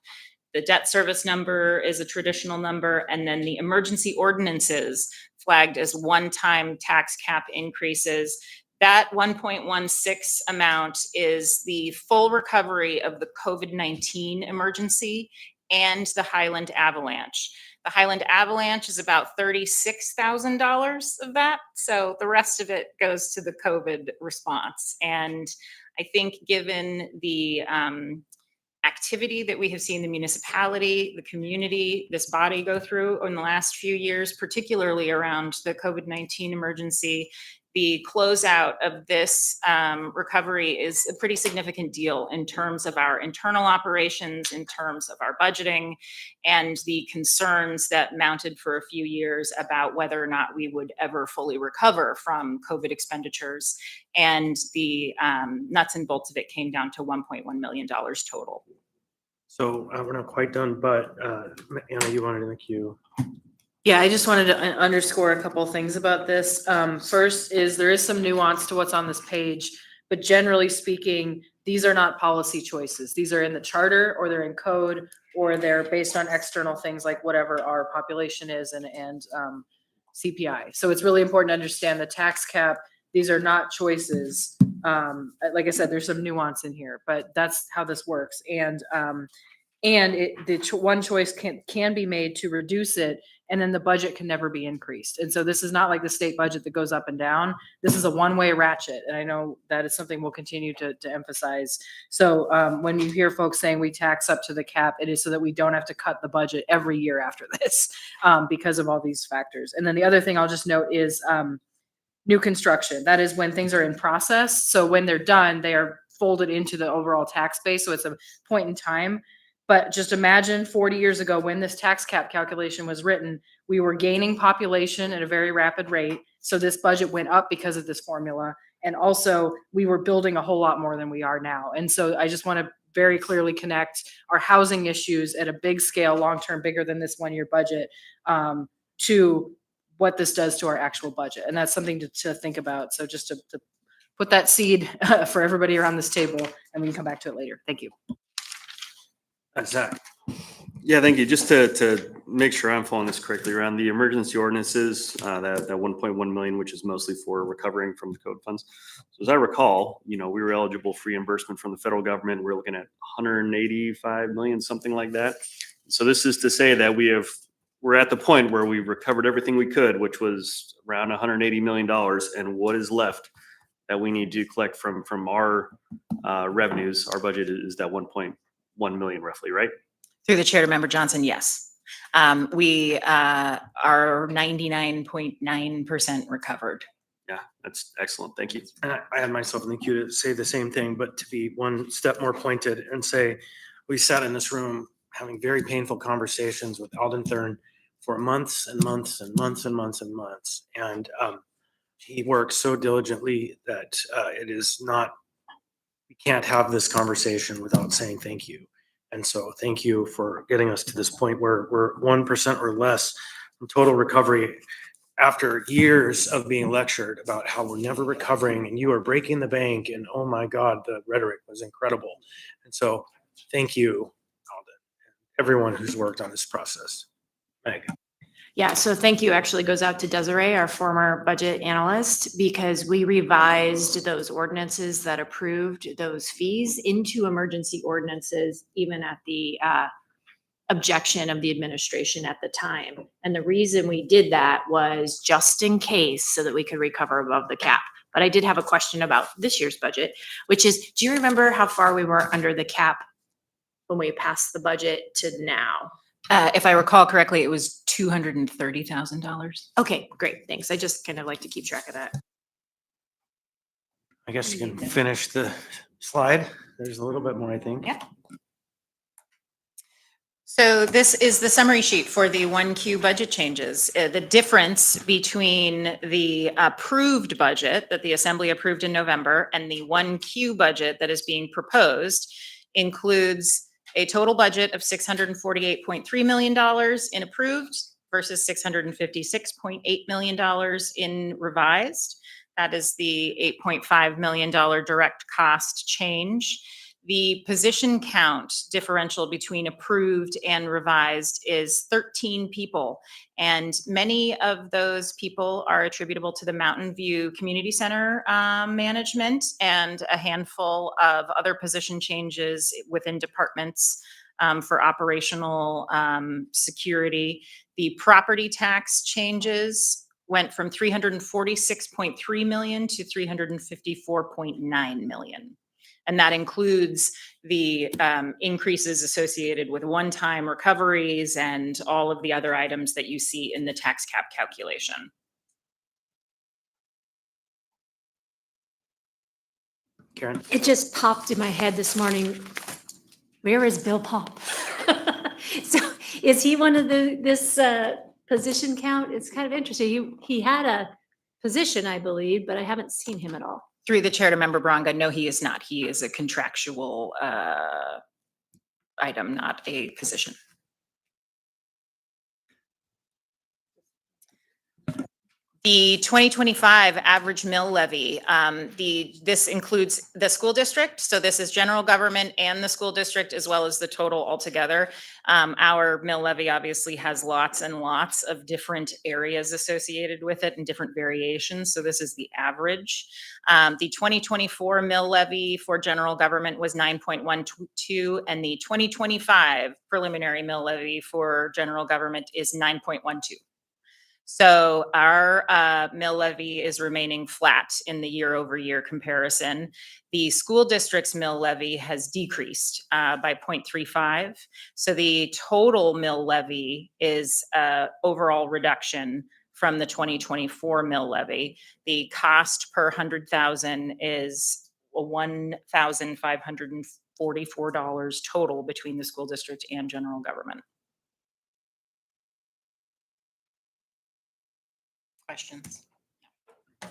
The debt service number is a traditional number, and then the emergency ordinances flagged as one-time tax cap increases. That 1.16 amount is the full recovery of the COVID-19 emergency and the Highland Avalanche. The Highland Avalanche is about $36,000 of that. So the rest of it goes to the COVID response. And I think given the activity that we have seen the municipality, the community, this body go through in the last few years, particularly around the COVID-19 emergency, the closeout of this recovery is a pretty significant deal in terms of our internal operations, in terms of our budgeting, and the concerns that mounted for a few years about whether or not we would ever fully recover from COVID expenditures. And the nuts and bolts of it came down to $1.1 million total.
So we're not quite done, but Anna, you wanted in the queue.
Yeah, I just wanted to underscore a couple of things about this. First is there is some nuance to what's on this page, but generally speaking, these are not policy choices. These are in the charter, or they're in code, or they're based on external things like whatever our population is and CPI. So it's really important to understand the tax cap. These are not choices. Like I said, there's some nuance in here, but that's how this works. And one choice can be made to reduce it, and then the budget can never be increased. And so this is not like the state budget that goes up and down. This is a one-way ratchet, and I know that is something we'll continue to emphasize. So when you hear folks saying we tax up to the cap, it is so that we don't have to cut the budget every year after this because of all these factors. And then the other thing I'll just note is new construction. That is when things are in process. So when they're done, they are folded into the overall tax base. So it's a point in time. But just imagine 40 years ago when this tax cap calculation was written, we were gaining population at a very rapid rate. So this budget went up because of this formula. And also we were building a whole lot more than we are now. And so I just want to very clearly connect our housing issues at a big scale, long-term, bigger than this one-year budget, to what this does to our actual budget. And that's something to think about. So just to put that seed for everybody around this table, and we can come back to it later. Thank you.
Zach.
Yeah, thank you. Just to make sure I'm following this correctly, around the emergency ordinances, that 1.1 million, which is mostly for recovering from the code funds. So as I recall, we were eligible for reimbursement from the federal government. We're looking at 185 million, something like that. So this is to say that we're at the point where we recovered everything we could, which was around $180 million. And what is left that we need to collect from our revenues, our budget is that 1.1 million roughly, right?
Through the chair to member Johnson, yes. We are 99.9% recovered.
Yeah, that's excellent. Thank you.
And I had myself in the queue to say the same thing, but to be one step more pointed and say, we sat in this room having very painful conversations with Alden Thurn for months and months and months and months and months. And he works so diligently that it is not, we can't have this conversation without saying thank you. And so thank you for getting us to this point where we're 1% or less from total recovery after years of being lectured about how we're never recovering and you are breaking the bank. And oh my God, the rhetoric was incredible. And so thank you, Alden, everyone who's worked on this process. Meg.
Yeah, so thank you actually goes out to Desiree, our former budget analyst, because we revised those ordinances that approved those fees into emergency ordinances, even at the objection of the administration at the time. And the reason we did that was just in case so that we could recover above the cap. But I did have a question about this year's budget, which is, do you remember how far we were under the cap when we passed the budget to now?
If I recall correctly, it was $230,000.
Okay, great, thanks. I just kind of like to keep track of that.
I guess you can finish the slide. There's a little bit more, I think.
Yeah. So this is the summary sheet for the 1Q budget changes. The difference between the approved budget that the Assembly approved in November and the 1Q budget that is being proposed includes a total budget of $648.3 million in approved versus $656.8 million in revised. That is the $8.5 million direct cost change. The position count differential between approved and revised is 13 people. And many of those people are attributable to the Mountain View Community Center management and a handful of other position changes within departments for operational security. The property tax changes went from 346.3 million to 354.9 million. And that includes the increases associated with one-time recoveries and all of the other items that you see in the tax cap calculation.
Karen?
It just popped in my head this morning. Where is Bill Pop? So is he one of this position count? It's kind of interesting. He had a position, I believe, but I haven't seen him at all.
Through the chair to member Braga, no, he is not. He is a contractual item, not a position. The 2025 average mill levy, this includes the school district. So this is general government and the school district as well as the total altogether. Our mill levy obviously has lots and lots of different areas associated with it and different variations. So this is the average. The 2024 mill levy for general government was 9.12 and the 2025 preliminary mill levy for general government is 9.12. So our mill levy is remaining flat in the year over year comparison. The school district's mill levy has decreased by 0.35. So the total mill levy is overall reduction from the 2024 mill levy. The cost per 100,000 is $1,544 total between the school district and general government. Questions?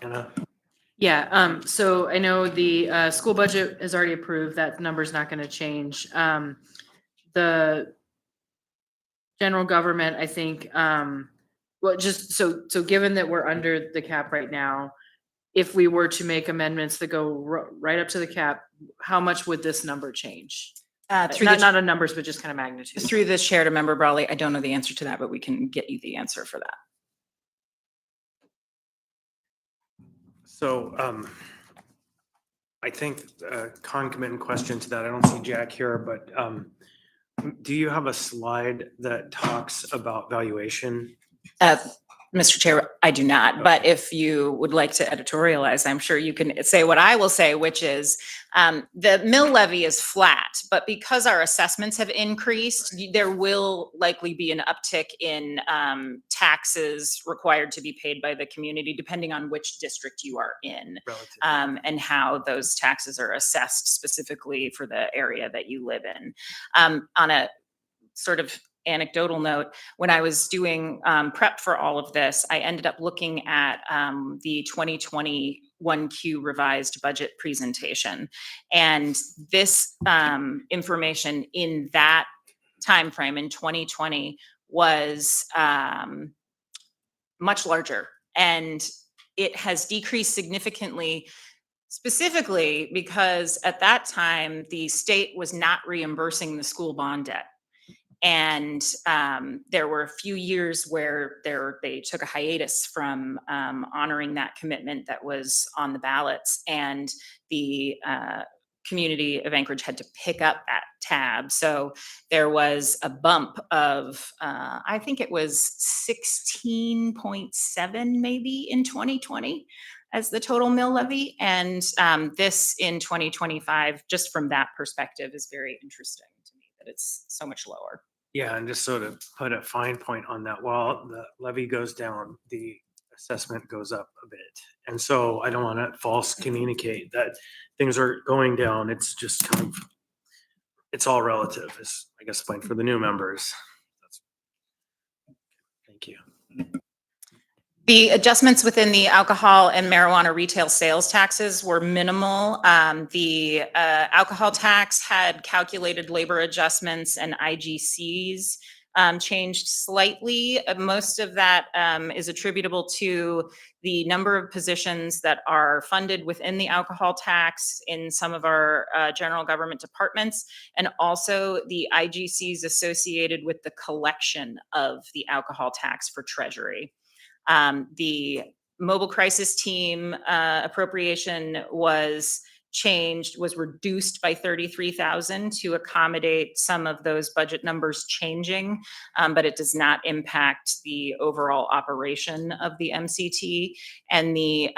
Anna?
Yeah, so I know the school budget is already approved. That number's not going to change. The general government, I think, well, just so given that we're under the cap right now, if we were to make amendments that go right up to the cap, how much would this number change? Not on numbers, but just kind of magnitude.
Through the chair to member Brawley, I don't know the answer to that, but we can get you the answer for that.
So I think a concomitant question to that, I don't see Jack here, but do you have a slide that talks about valuation?
Mr. Chair, I do not, but if you would like to editorialize, I'm sure you can say what I will say, which is the mill levy is flat, but because our assessments have increased, there will likely be an uptick in taxes required to be paid by the community, depending on which district you are in,
Relative.
and how those taxes are assessed specifically for the area that you live in. On a sort of anecdotal note, when I was doing prep for all of this, I ended up looking at the 2021 revised budget presentation. And this information in that timeframe in 2020 was much larger. And it has decreased significantly, specifically because at that time, the state was not reimbursing the school bond debt. And there were a few years where they took a hiatus from honoring that commitment that was on the ballots, and the community of Anchorage had to pick up that tab. So there was a bump of, I think it was 16.7 maybe in 2020 as the total mill levy. And this in 2025, just from that perspective, is very interesting to me that it's so much lower.
Yeah, and just sort of put a fine point on that, while the levy goes down, the assessment goes up a bit. And so I don't want to false communicate that things are going down. It's just kind of, it's all relative, is I guess fine for the new members. Thank you.
The adjustments within the alcohol and marijuana retail sales taxes were minimal. The alcohol tax had calculated labor adjustments, and IGCs changed slightly. Most of that is attributable to the number of positions that are funded within the alcohol tax in some of our general government departments, and also the IGCs associated with the collection of the alcohol tax for Treasury. The mobile crisis team appropriation was reduced by 33,000 to accommodate some of those budget numbers changing, but it does not impact the overall operation of the MCT. And the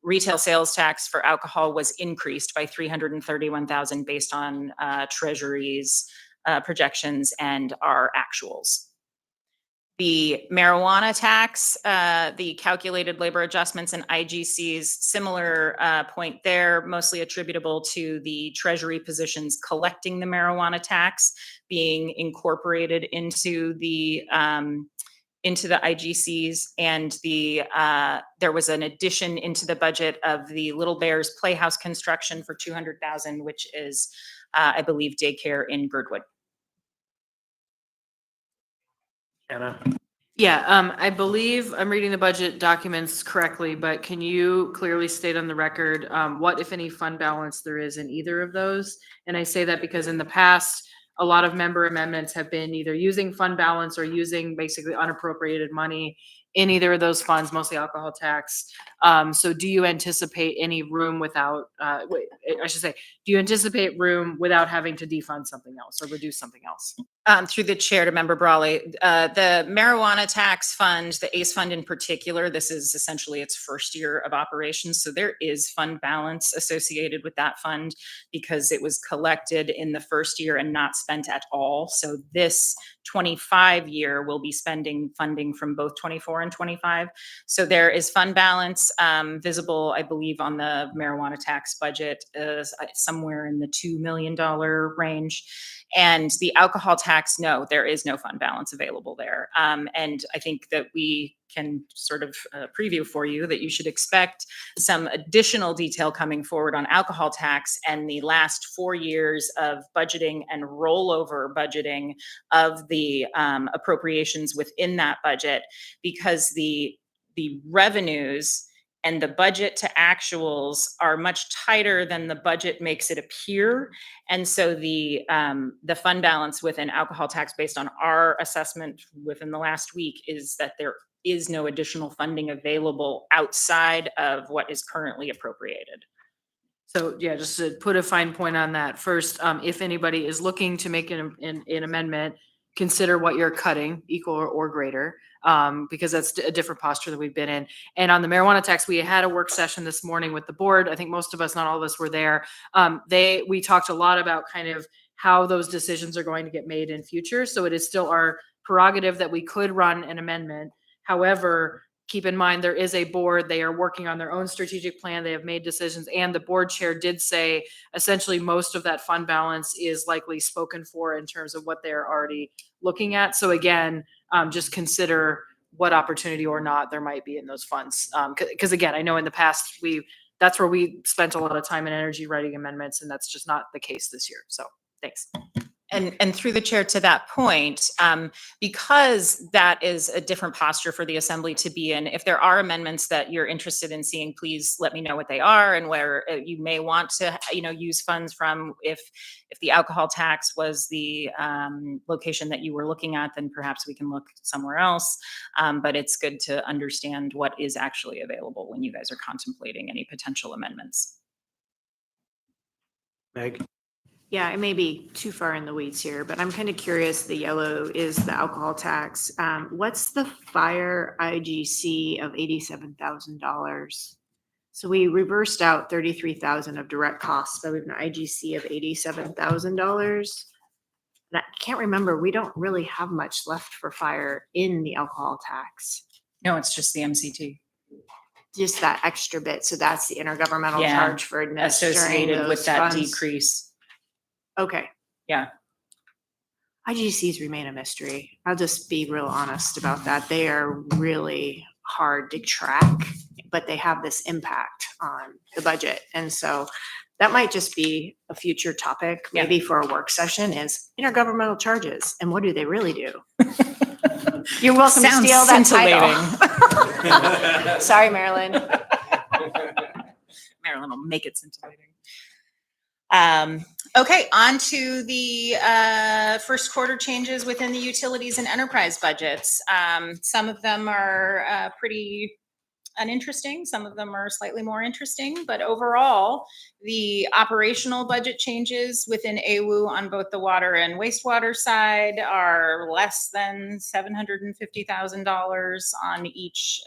retail sales tax for alcohol was increased by 331,000 based on Treasury's projections and our actuals. The marijuana tax, the calculated labor adjustments and IGCs, similar point there, mostly attributable to the Treasury positions collecting the marijuana tax being incorporated into the IGCs, and there was an addition into the budget of the Little Bears Playhouse construction for 200,000, which is, I believe, daycare in Girdwood.
Anna?
Yeah, I believe I'm reading the budget documents correctly, but can you clearly state on the record what, if any, fund balance there is in either of those? And I say that because in the past, a lot of member amendments have been either using fund balance or using basically unappropriated money in either of those funds, mostly alcohol tax. So do you anticipate any room without, do you anticipate room without having to defund something else or reduce something else?
Through the chair to Member Brawley, the marijuana tax fund, the ACE fund in particular, this is essentially its first year of operations. So there is fund balance associated with that fund because it was collected in the first year and not spent at all. So this 25 year will be spending funding from both 24 and 25. So there is fund balance visible, I believe, on the marijuana tax budget somewhere in the $2 million range. And the alcohol tax, no, there is no fund balance available there. And I think that we can sort of preview for you that you should expect some additional detail coming forward on alcohol tax and the last 4 years of budgeting and rollover budgeting of the appropriations within that budget, because the revenues and the budget to actuals are much tighter than the budget makes it appear. And so the fund balance within alcohol tax, based on our assessment within the last week, is that there is no additional funding available outside of what is currently appropriated.
So yeah, just to put a fine point on that, first, if anybody is looking to make an amendment, consider what you're cutting, equal or greater, because that's a different posture that we've been in. And on the marijuana tax, we had a work session this morning with the board. I think most of us, not all of us, were there. We talked a lot about kind of how those decisions are going to get made in future. So it is still our prerogative that we could run an amendment. However, keep in mind, there is a board. They are working on their own strategic plan. They have made decisions. And the board chair did say, essentially, most of that fund balance is likely spoken for in terms of what they're already looking at. So again, just consider what opportunity or not there might be in those funds. Because again, I know in the past, that's where we spent a lot of time and energy writing amendments, and that's just not the case this year. So thanks.
And through the chair to that point, because that is a different posture for the assembly to be in, if there are amendments that you're interested in seeing, please let me know what they are and where you may want to, use funds from. If the alcohol tax was the location that you were looking at, then perhaps we can look somewhere else. But it's good to understand what is actually available when you guys are contemplating any potential amendments.
Meg?
Yeah, I may be too far in the weeds here, but I'm kind of curious. The yellow is the alcohol tax. What's the fire IGC of $87,000? So we reversed out 33,000 of direct costs, but we have an IGC of $87,000. I can't remember. We don't really have much left for fire in the alcohol tax.
No, it's just the MCT.
Just that extra bit. So that's the intergovernmental
Yeah,
charge for administering
associated with
those
that
funds.
decrease.
Okay.
Yeah.
IGCs remain a mystery. I'll just be real honest about that. They are really hard to track, but they have this impact on the budget. And so that might just be a future topic,
Yeah.
maybe for a work session, is intergovernmental charges and what do they really do? You're welcome
Sounds
to steal that
scintillating.
title. Sorry, Marilyn.
Marilyn will make it scintillating. Okay, on to the first quarter changes within the utilities and enterprise budgets. Some of them are pretty uninteresting. Some of them are slightly more interesting, but overall, the operational budget changes within AWU on both the water and wastewater side are less than $750,000 on each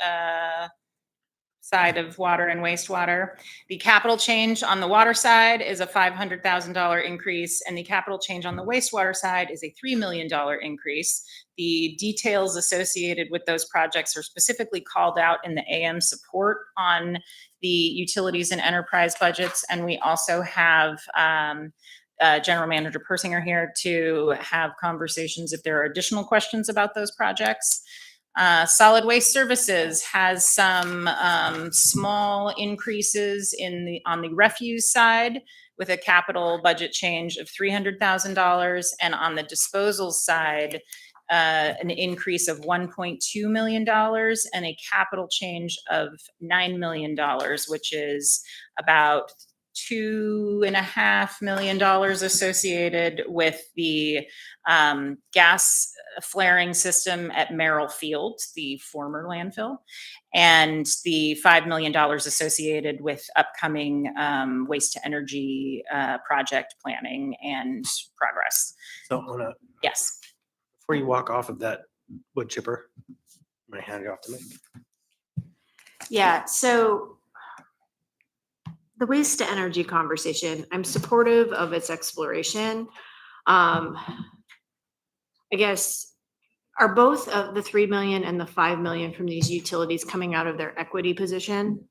side of water and wastewater. The capital change on the water side is a $500,000 increase, and the capital change on the wastewater side is a $3 million increase. The details associated with those projects are specifically called out in the AM support on the utilities and enterprise budgets, and we also have General Manager Persinger here to have conversations if there are additional questions about those projects. Solid Waste Services has some small increases on the refuse side with a capital budget change of $300,000, and on the disposal side, an increase of $1.2 million and a capital change of $9 million, which is about $2.5 million associated with the gas flaring system at Merrill Field, the former landfill, and the $5 million associated with upcoming waste to energy project planning and progress.
So Mona,
Yes.
before you walk off of that wood chipper, I'm gonna hand it off to Meg.
Yeah, so the waste to energy conversation, I'm supportive of its exploration. I guess, are both of the 3 million and the 5 million from these utilities coming out of their equity position?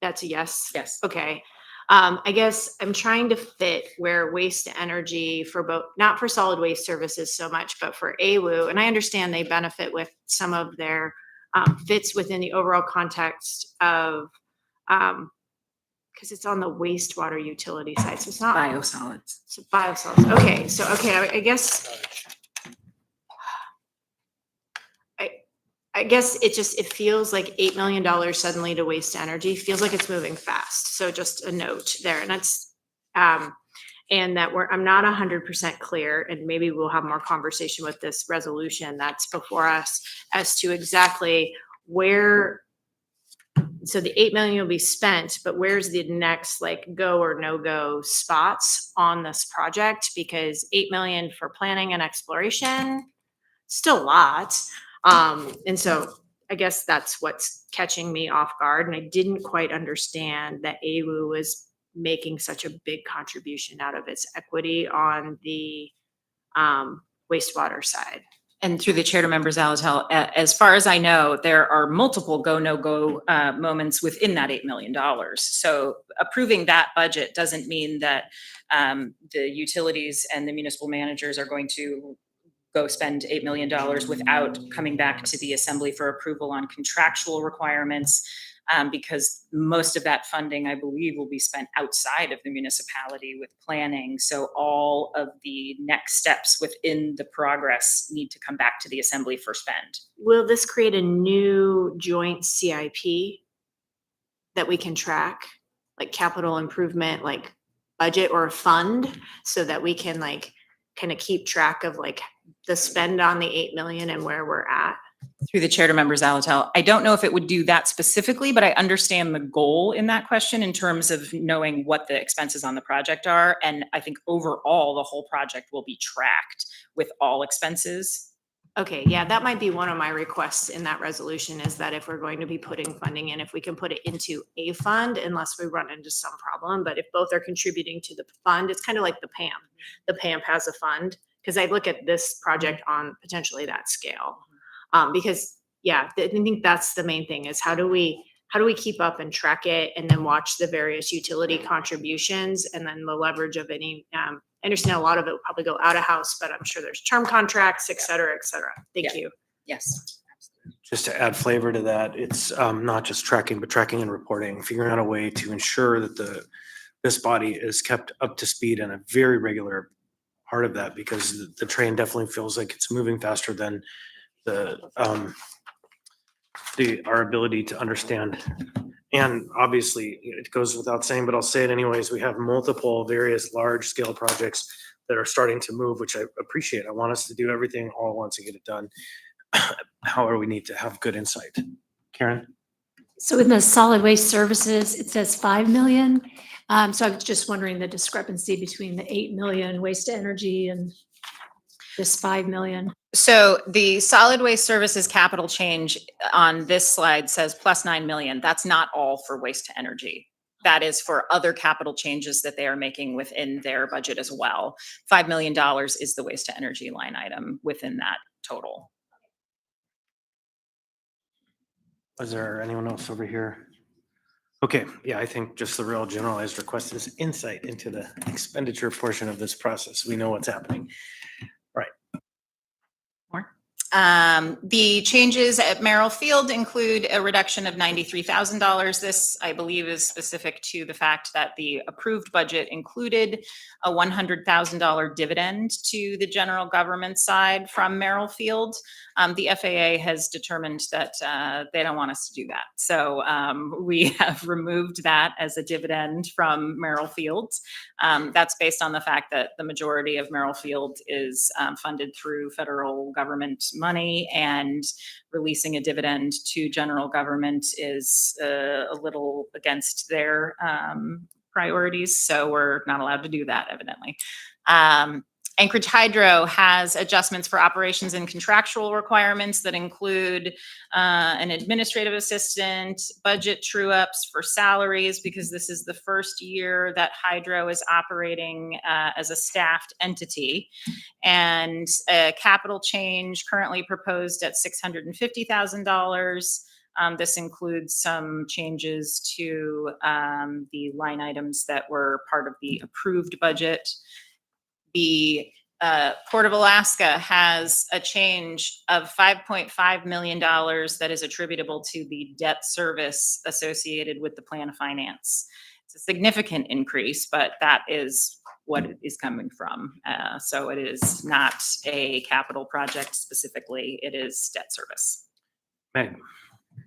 That's a yes?
Yes.
Okay. I guess I'm trying to fit where waste to energy for both, not for solid waste services so much, but for AWU. And I understand they benefit with some of their fits within the overall context of, because it's on the wastewater utility side. So it's not
Biosolids.
so biosolids. Okay. So, I guess. I guess it feels like $8 million suddenly to waste to energy feels like it's moving fast. So just a note there, and that's, and that I'm not 100% clear, and maybe we'll have more conversation with this resolution that's before us as to exactly where so the 8 million will be spent, but where's the next like go or no go spots on this project? Because 8 million for planning and exploration, still a lot. And so I guess that's what's catching me off guard. And I didn't quite understand that AWU was making such a big contribution out of its equity on the wastewater side.
And through the chair to members, Alatel, as far as I know, there are multiple go, no go moments within that $8 million. So approving that budget doesn't mean that the utilities and the municipal managers are going to go spend $8 million without coming back to the assembly for approval on contractual requirements. Because most of that funding, I believe, will be spent outside of the municipality with planning. So all of the next steps within the progress need to come back to the assembly for spend.
Will this create a new joint CIP that we can track, like capital improvement, like budget or a fund, so that we can like kind of keep track of like the spend on the 8 million and where we're at?
Through the chair to members, Alatel, I don't know if it would do that specifically, but I understand the goal in that question in terms of knowing what the expenses on the project are. And I think overall, the whole project will be tracked with all expenses.
Okay, yeah, that might be one of my requests in that resolution, is that if we're going to be putting funding in, if we can put it into a fund, unless we run into some problem. But if both are contributing to the fund, it's kind of like the PAM. The PAM has a fund, because I look at this project on potentially that scale. Because yeah, I think that's the main thing, is how do we keep up and track it, and then watch the various utility contributions, and then the leverage of any, I understand a lot of it will probably go out of house, but I'm sure there's term contracts, et cetera, et cetera. Thank you.
Yes.
Just to add flavor to that, it's not just tracking, but tracking and reporting, figuring out a way to ensure that this body is kept up to speed in a very regular part of that, because the train definitely feels like it's moving faster than our ability to understand. And obviously, it goes without saying, but I'll say it anyways, we have multiple various large scale projects that are starting to move, which I appreciate. I want us to do everything all at once and get it done. However, we need to have good insight. Karen?
So in the solid waste services, it says 5 million. So I was just wondering the discrepancy between the 8 million waste to energy and this 5 million.
So the solid waste services capital change on this slide says plus 9 million. That's not all for waste to energy. That is for other capital changes that they are making within their budget as well. $5 million is the waste to energy line item within that total.
Was there anyone else over here? Okay, yeah, I think just the real generalized request is insight into the expenditure portion of this process. We know what's happening.
The changes at Merrill Field include a reduction of $93,000. This, I believe, is specific to the fact that the approved budget included a $100,000 dividend to the general government side from Merrill Field. The FAA has determined that they don't want us to do that. So we have removed that as a dividend from Merrill Field. That's based on the fact that the majority of Merrill Field is funded through federal government money, and releasing a dividend to general government is a little against their priorities. So we're not allowed to do that, evidently. Anchorage Hydro has adjustments for operations and contractual requirements that include an administrative assistant, budget true ups for salaries, because this is the first year that Hydro is operating as a staffed entity, and a capital change currently proposed at $650,000. This includes some changes to the line items that were part of the approved budget. The Port of Alaska has a change of $5.5 million that is attributable to the debt service associated with the plan of finance. It's a significant increase, but that is what it is coming from. So it is not a capital project specifically, it is debt service.
Meg?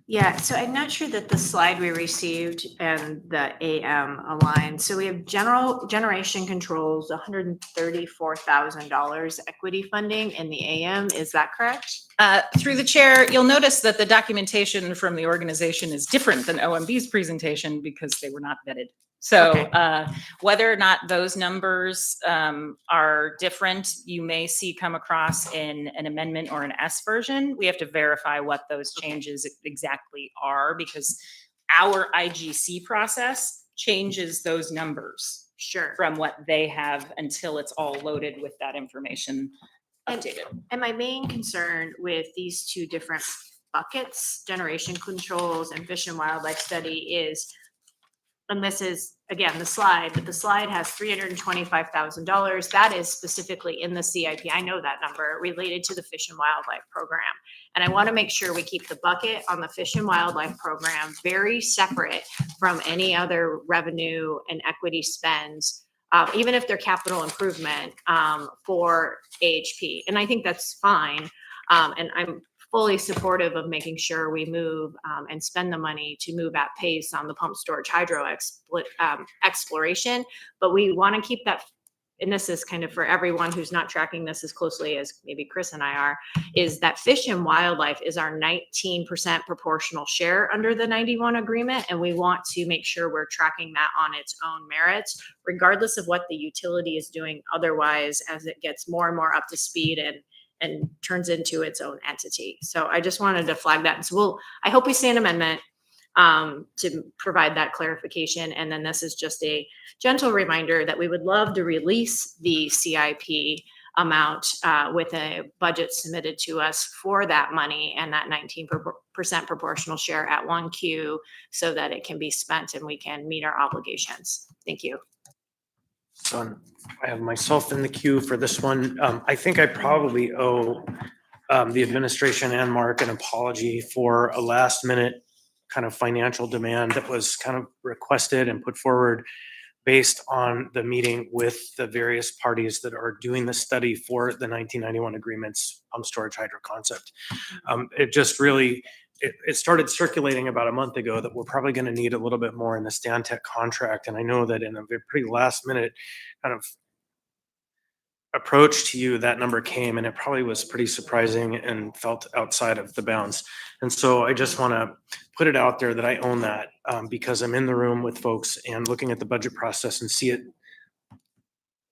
Yeah, so I'm not sure that the slide we received and the AM align. So we have generation controls, $134,000 equity funding in the AM. Is that correct?
Through the chair, you'll notice that the documentation from the organization is different than OMB's presentation because they were not vetted. So
Okay.
whether or not those numbers are different, you may see come across in an amendment or an S version. We have to verify what those changes exactly are because our IGC process changes those numbers
Sure.
from what they have until it's all loaded with that information
And-
updated.
And my main concern with these two different buckets, generation controls and fish and wildlife study is, and this is, again, the slide, but the slide has $325,000. That is specifically in the CIP. I know that number related to the fish and wildlife program. And I want to make sure we keep the bucket on the fish and wildlife program very separate from any other revenue and equity spends, even if they're capital improvement for AHP. And I think that's fine. And I'm fully supportive of making sure we move and spend the money to move at pace on the pump storage hydro exploration. But we want to keep that, and this is kind of for everyone who's not tracking this as closely as maybe Chris and I are, is that fish and wildlife is our 19% proportional share under the 91 agreement. And we want to make sure we're tracking that on its own merits, regardless of what the utility is doing otherwise, as it gets more and more up to speed and turns into its own entity. So I just wanted to flag that. And so I hope we see an amendment to provide that clarification. And then this is just a gentle reminder that we would love to release the CIP amount with a budget submitted to us for that money and that 19% proportional share at 1Q so that it can be spent and we can meet our obligations. Thank you.
So I have myself in the queue for this one. I think I probably owe the administration and Mark an apology for a last minute kind of financial demand that was kind of requested and put forward based on the meeting with the various parties that are doing the study for the 1991 agreements pump storage hydro concept. It just really, it started circulating about a month ago that we're probably going to need a little bit more in the Stantec contract. And I know that in a pretty last minute kind of approach to you, that number came and it probably was pretty surprising and felt outside of the bounds. And so I just want to put it out there that I own that because I'm in the room with folks and looking at the budget process and see it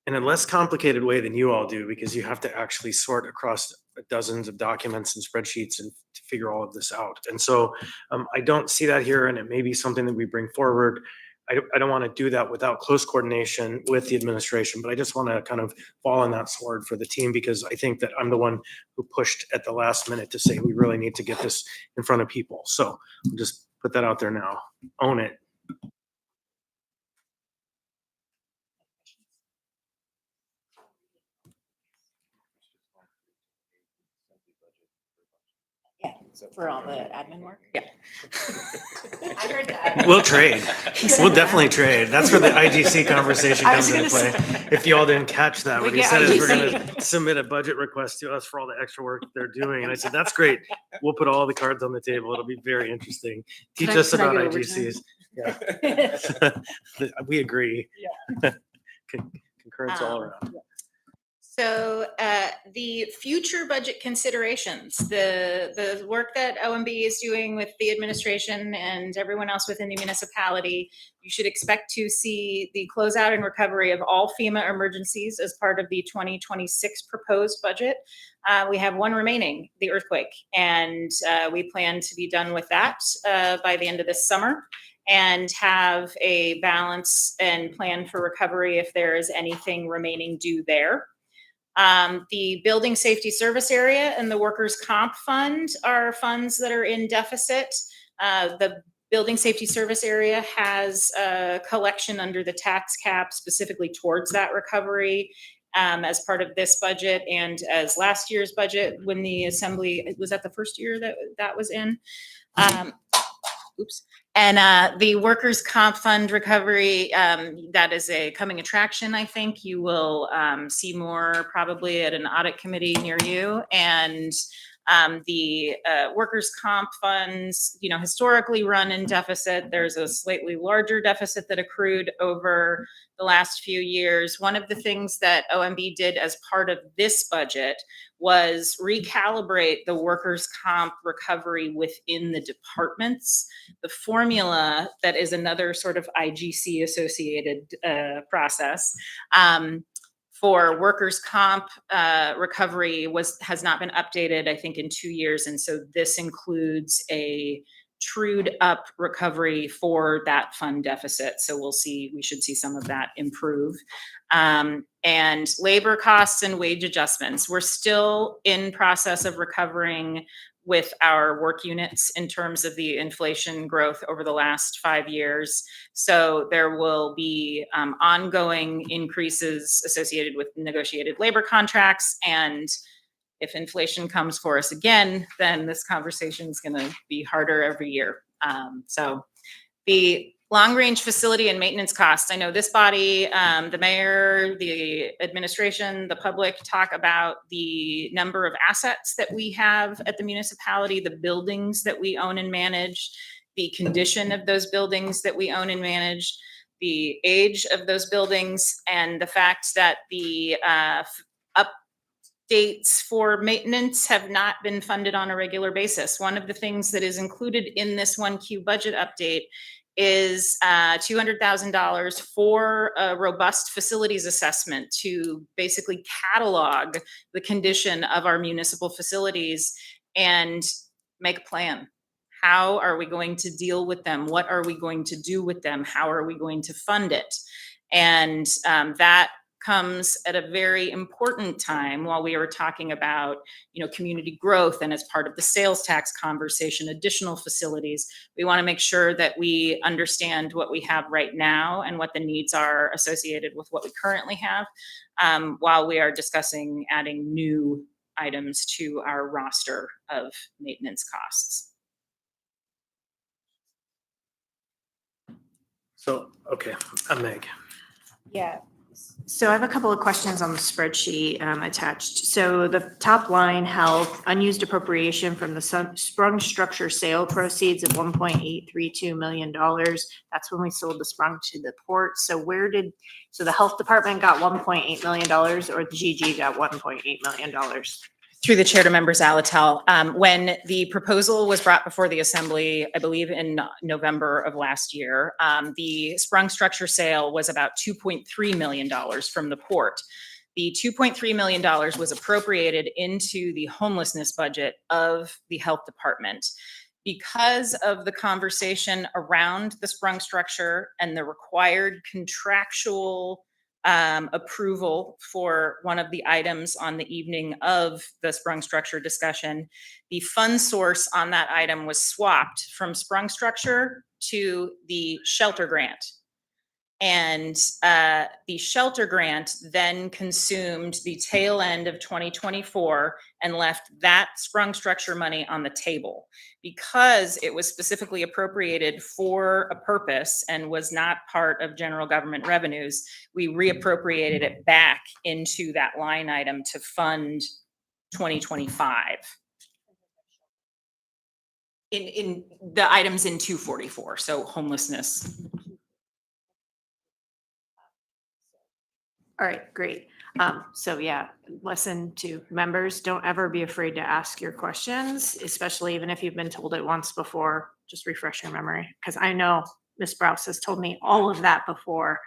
in a less complicated way than you all do, because you have to actually sort across dozens of documents and spreadsheets and to figure all of this out. And so I don't see that here, and it may be something that we bring forward. I don't want to do that without close coordination with the administration, but I just want to kind of fall on that sword for the team because I think that I'm the one who pushed at the last minute to say we really need to get this in front of people. So I'll just put that out there now. Own it.
Yeah, for all the admin work. Yeah.
I heard that.
We'll trade. We'll definitely trade. That's where the IGC conversation
I was
comes into
gonna
play. If y'all didn't catch that,
We
what he
get
said is we're
IGC.
gonna submit a budget request to us for all the extra work they're doing. And I said, that's great. We'll put all the cards on the table. It'll be very interesting. Teach
Can I-
us
can I
about
get overtime?
IGCs. Yeah. We agree. Concurrence all around.
So the future budget considerations, the work that OMB is doing with the administration and everyone else within the municipality, you should expect to see the closeout and recovery of all FEMA emergencies as part of the 2026 proposed budget. We have one remaining, the earthquake, and we plan to be done with that by the end of this summer and have a balance and plan for recovery if there is anything remaining due there. The building safety service area and the workers' comp fund are funds that are in deficit. The building safety service area has a collection under the tax cap specifically towards that recovery as part of this budget and as last year's budget when the assembly, was that the first year that was in? Oops. And the workers' comp fund recovery, that is a coming attraction, I think. You will see more probably at an audit committee near you. And The workers' comp funds, historically run in deficit. There's a slightly larger deficit that accrued over the last few years. One of the things that OMB did as part of this budget was recalibrate the workers' comp recovery within the departments. The formula that is another sort of IGC associated process for workers' comp recovery has not been updated, I think, in 2 years. And so this includes a trued up recovery for that fund deficit. So we should see some of that improve. And labor costs and wage adjustments. We're still in process of recovering with our work units in terms of the inflation growth over the last 5 years. So there will be ongoing increases associated with negotiated labor contracts. And if inflation comes for us again, then this conversation is going to be harder every year. So the long-range facility and maintenance costs. I know this body, the mayor, the administration, the public talk about the number of assets that we have at the municipality, the buildings that we own and manage, the condition of those buildings that we own and manage, the age of those buildings, and the fact that the updates for maintenance have not been funded on a regular basis. One of the things that is included in this 1Q budget update is $200,000 for a robust facilities assessment to basically catalog the condition of our municipal facilities and make a plan. How are we going to deal with them? What are we going to do with them? How are we going to fund it? And that comes at a very important time while we are talking about, community growth, and as part of the sales tax conversation, additional facilities. We want to make sure that we understand what we have right now and what the needs are associated with what we currently have, while we are discussing adding new items to our roster of maintenance costs.
So, okay, I'm Meg.
Yeah. So I have a couple of questions on the spreadsheet attached. So the top line, health, unused appropriation from the sprung structure sale proceeds of $1.832 million. That's when we sold the sprung to the port. So so the health department got $1.8 million, or the GG got $1.8 million?
Through the chair to members, Alatel, when the proposal was brought before the assembly, I believe in November of last year, the sprung structure sale was about $2.3 million from the port. The $2.3 million was appropriated into the homelessness budget of the health department. Because of the conversation around the sprung structure and the required contractual approval for one of the items on the evening of the sprung structure discussion, the fund source on that item was swapped from sprung structure to the shelter grant. And the shelter grant then consumed the tail end of 2024 and left that sprung structure money on the table. Because it was specifically appropriated for a purpose and was not part of general government revenues, we reappropriated it back into that line item to fund 2025. In the items in 244, so homelessness.
All right, great. So yeah, lesson to members, don't ever be afraid to ask your questions, especially even if you've been told it once before. Just refresh your memory, because I know Ms. Brous has told me all of that before.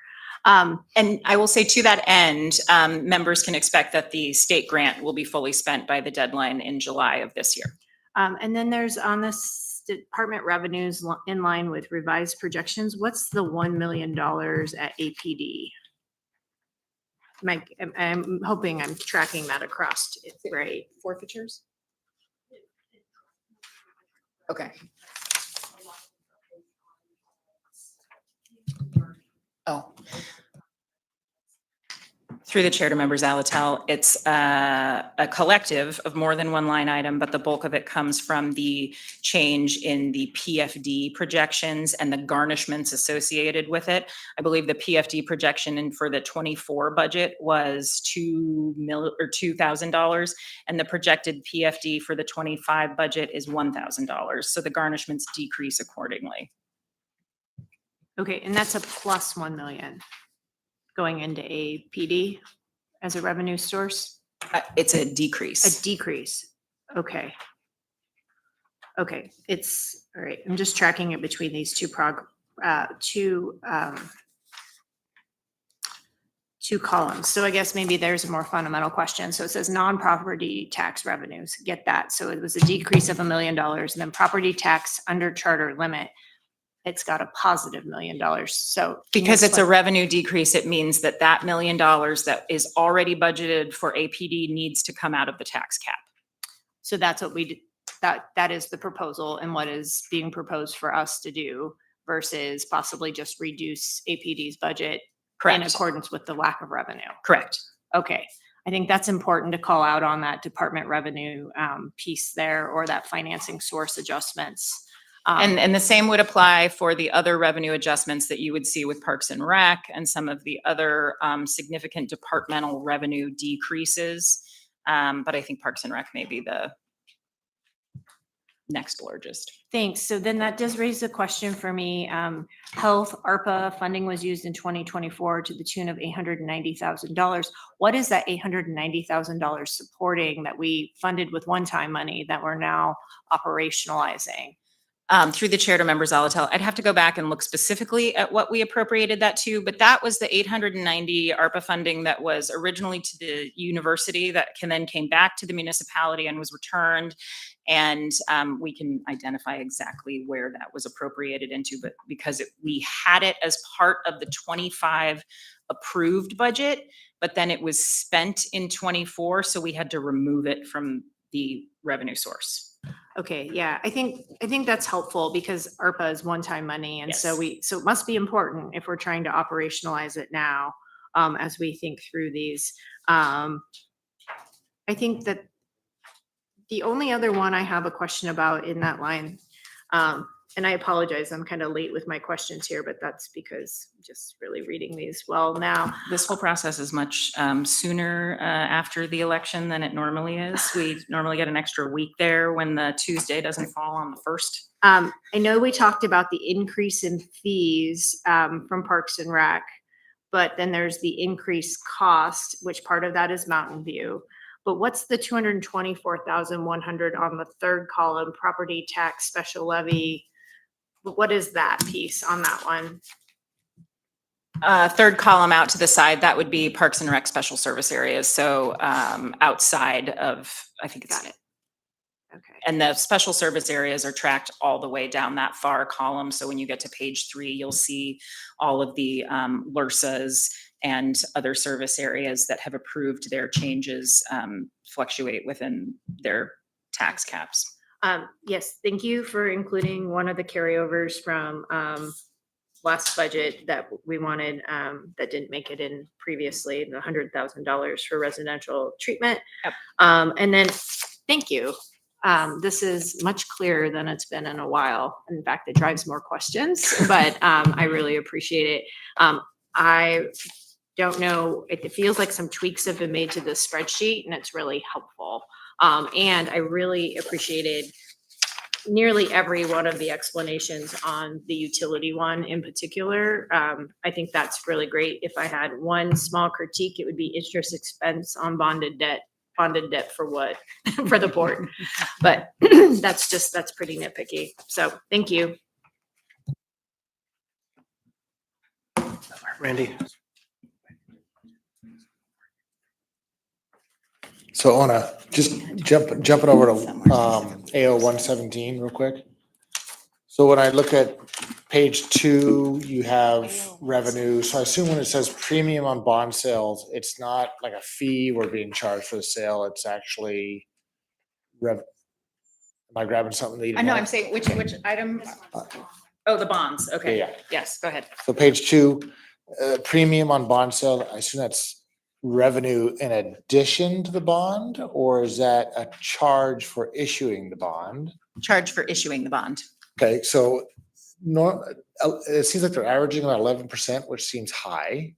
And I will say to that end, members can expect that the state grant will be fully spent by the deadline in July of this year.
And then there's on this department revenues in line with revised projections. What's the $1 million at APD? I'm hoping I'm tracking that across it, right?
Forfeitures? Okay. Oh. Through the chair to members Alatel, it's a collective of more than one line item, but the bulk of it comes from the change in the PFD projections and the garnishments associated with it. I believe the PFD projection for the 24 budget was $2,000, and the projected PFD for the 25 budget is $1,000. So the garnishments decrease accordingly.
Okay, and that's a plus 1 million going into APD as a revenue source?
It's a decrease.
A decrease. Okay. Okay, it's, all right, I'm just tracking it between these two columns. So I guess maybe there's a more fundamental question. So it says non-property tax revenues, get that. So it was a decrease of $1 million, and then property tax under charter limit, it's got a positive $1 million. So can you
Because it's a
explain-
revenue decrease, it means that that $1 million that is already budgeted for APD needs to come out of the tax cap.
So that's what we, that is the proposal and what is being proposed for us to do versus possibly just reduce APD's budget in
Correct.
accordance with the lack of revenue.
Correct.
Okay, I think that's important to call out on that department revenue piece there, or that financing source adjustments.
And the same would apply for the other revenue adjustments that you would see with Parks and Rec and some of the other significant departmental revenue decreases. But I think Parks and Rec may be the next largest.
Thanks. So then that does raise a question for me. Health ARPA funding was used in 2024 to the tune of $890,000. What is that $890,000 supporting that we funded with one-time money that we're now operationalizing?
Through the chair to members Alatel, I'd have to go back and look specifically at what we appropriated that to, but that was the 890 ARPA funding that was originally to the university that then came back to the municipality and was returned. And we can identify exactly where that was appropriated into, but because we had it as part of the 25 approved budget, but then it was spent in 24, so we had to remove it from the revenue source.
Okay, yeah, I think that's helpful because ARPA is one-time money. And so
Yes.
so it must be important if we're trying to operationalize it now, as we think through these. I think that the only other one I have a question about in that line, and I apologize, I'm kind of late with my questions here, but that's because I'm just really reading these well now.
This whole process is much sooner after the election than it normally is. We normally get an extra week there when the Tuesday doesn't fall on the 1st.
I know we talked about the increase in fees from Parks and Rec, but then there's the increased cost, which part of that is Mountain View. But what's the 224,100 on the third column, property tax special levy? What is that piece on that one?
Third column out to the side, that would be Parks and Rec special service areas. So outside of, I think it's.
Got it. Okay.
And the special service areas are tracked all the way down that far column. So when you get to page 3, you'll see all of the LRSAs and other service areas that have approved their changes fluctuate within their tax caps.
Yes, thank you for including one of the carryovers from last budget that we wanted, that didn't make it in previously, the $100,000 for residential treatment.
Yep.
And then, thank you. This is much clearer than it's been in a while. In fact, it drives more questions, but I really appreciate it. I don't know, it feels like some tweaks have been made to this spreadsheet and it's really helpful. And I really appreciated nearly every one of the explanations on the utility one in particular. I think that's really great. If I had one small critique, it would be interest expense on bonded debt. Bonded debt for what? For the board. But that's pretty nitpicky. So thank you.
Randy?
So I want to just jump it over to AO 117 real quick. So when I look at page 2, you have revenue. So I assume when it says premium on bond sales, it's not like a fee we're being charged for the sale. It's actually Am I grabbing something that you
I
didn't
know,
have?
I'm saying, which item? Oh, the bonds. Okay.
Yeah.
Yes, go ahead.
So page 2, premium on bond sale, I assume that's revenue in addition to the bond, or is that a charge for issuing the bond?
Charge for issuing the bond.
Okay, so it seems like they're averaging about 11%, which seems high.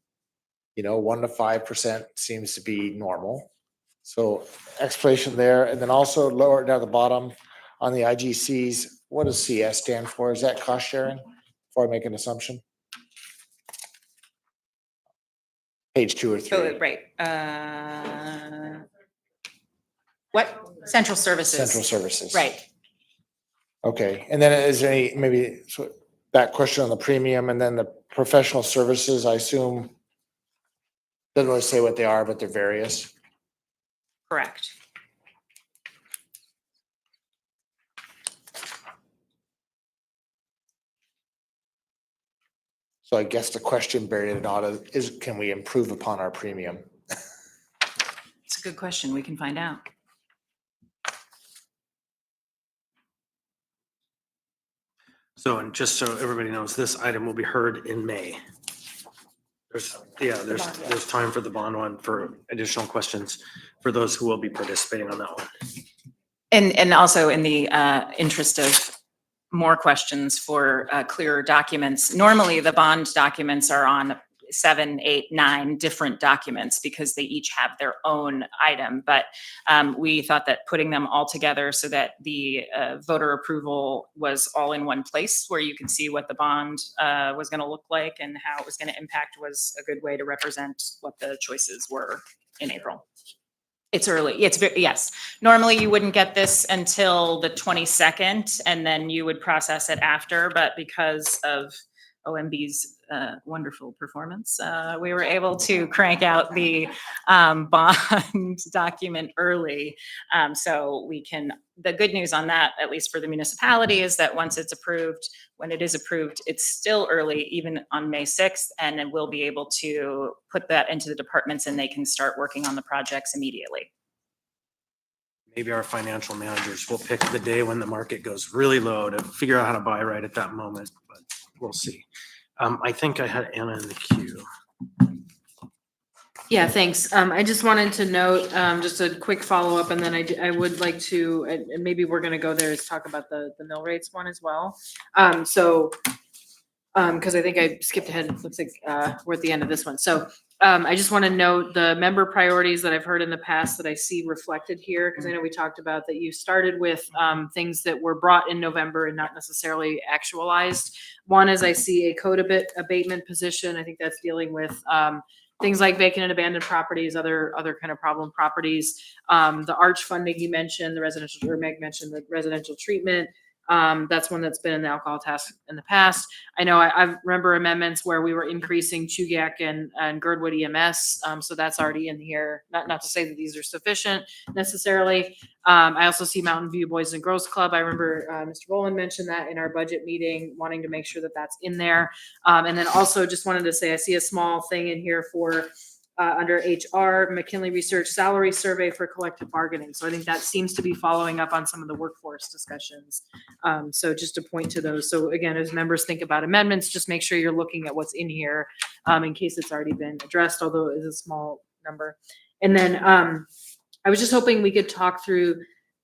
1 to 5% seems to be normal. So explanation there, and then also lower down the bottom on the IGCs, what does CS stand for? Is that cost sharing? Before I make an assumption. Page 2 or 3.
Oh, right. What? Central services.
Central services.
Right.
Okay, and then is there any, maybe that question on the premium, and then the professional services, I assume, doesn't really say what they are, but they're various.
Correct.
So I guess the question buried in audit is, can we improve upon our premium?
It's a good question. We can find out.
So, and just so everybody knows, this item will be heard in May. There's time for the bond one for additional questions for those who will be participating on that one.
And also in the interest of more questions for clearer documents, normally the bond documents are on 7, 8, 9 different documents because they each have their own item. But we thought that putting them all together so that the voter approval was all in one place where you could see what the bond was going to look like and how it was going to impact was a good way to represent what the choices were in April. It's early. Yes. Normally you wouldn't get this until the 22nd and then you would process it after, but because of OMB's wonderful performance, we were able to crank out the bond document early. So we can, the good news on that, at least for the municipality, is that once it's approved, when it is approved, it's still early, even on May 6th, and then we'll be able to put that into the departments and they can start working on the projects immediately.
Maybe our financial managers will pick the day when the market goes really low to figure out how to buy right at that moment, but we'll see. I think I had Anna in the queue.
Yeah, thanks. I just wanted to note, just a quick follow-up, and then I would like to, and maybe we're gonna go there, is talk about the mill rates one as well. Because I think I skipped ahead. It looks like we're at the end of this one. So I just want to note the member priorities that I've heard in the past that I see reflected here, because I know we talked about that you started with things that were brought in November and not necessarily actualized. One is I see a code abatement position. I think that's dealing with things like vacant and abandoned properties, other kind of problem properties. The arch funding you mentioned, the residential, or Meg mentioned the residential treatment. That's one that's been in the alcohol task in the past. I know I remember amendments where we were increasing Chugach and Girdwood EMS. So that's already in here. Not to say that these are sufficient necessarily. I also see Mountain View Boys and Girls Club. I remember Mr. Boland mentioned that in our budget meeting, wanting to make sure that that's in there. And then also just wanted to say, I see a small thing in here for under HR, McKinley Research Salary Survey for collective bargaining. So I think that seems to be following up on some of the workforce discussions. So just to point to those. So again, as members think about amendments, just make sure you're looking at what's in here in case it's already been addressed, although it is a small number. And then I was just hoping we could talk through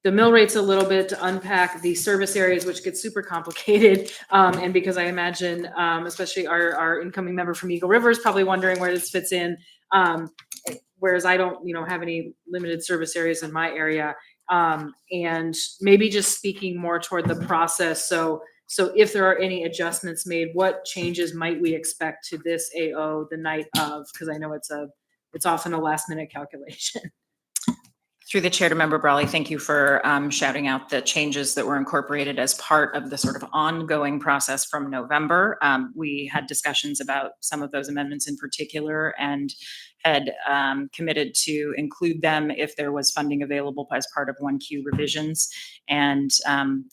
the mill rates a little bit to unpack the service areas, which get super complicated. And because I imagine, especially our incoming member from Eagle River is probably wondering where this fits in. Whereas I don't, have any limited service areas in my area. And maybe just speaking more toward the process. So if there are any adjustments made, what changes might we expect to this AO the night of? Because I know it's often a last minute calculation.
Through the chair to Member Brawley, thank you for shouting out the changes that were incorporated as part of the sort of ongoing process from November. We had discussions about some of those amendments in particular and had committed to include them if there was funding available as part of 1Q revisions. And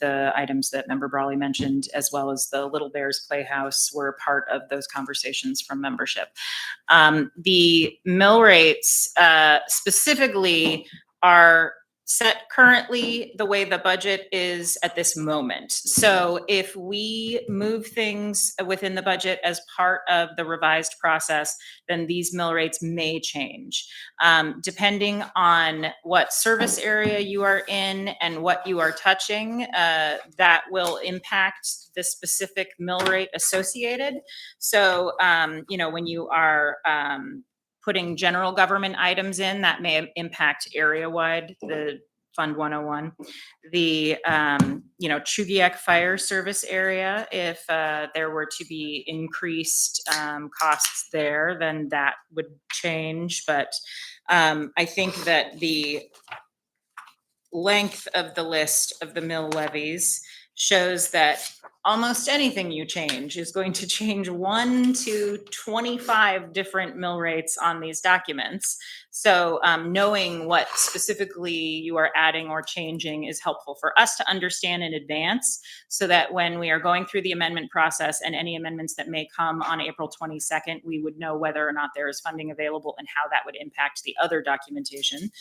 the items that Member Brawley mentioned, as well as the Little Bears Playhouse, were part of those conversations from membership. The mill rates specifically are set currently the way the budget is at this moment. So if we move things within the budget as part of the revised process, then these mill rates may change. Depending on what service area you are in and what you are touching, that will impact the specific mill rate associated. So, when you are putting general government items in, that may impact area-wide, the Fund 101. The, Chugiak Fire Service area, if there were to be increased costs there, then that would change. But I think that the length of the list of the mill levies shows that almost anything you change is going to change 1 to 25 different mill rates on these documents. So knowing what specifically you are adding or changing is helpful for us to understand in advance, so that when we are going through the amendment process and any amendments that may come on April 22nd, we would know whether or not there is funding available and how that would impact the other documentation.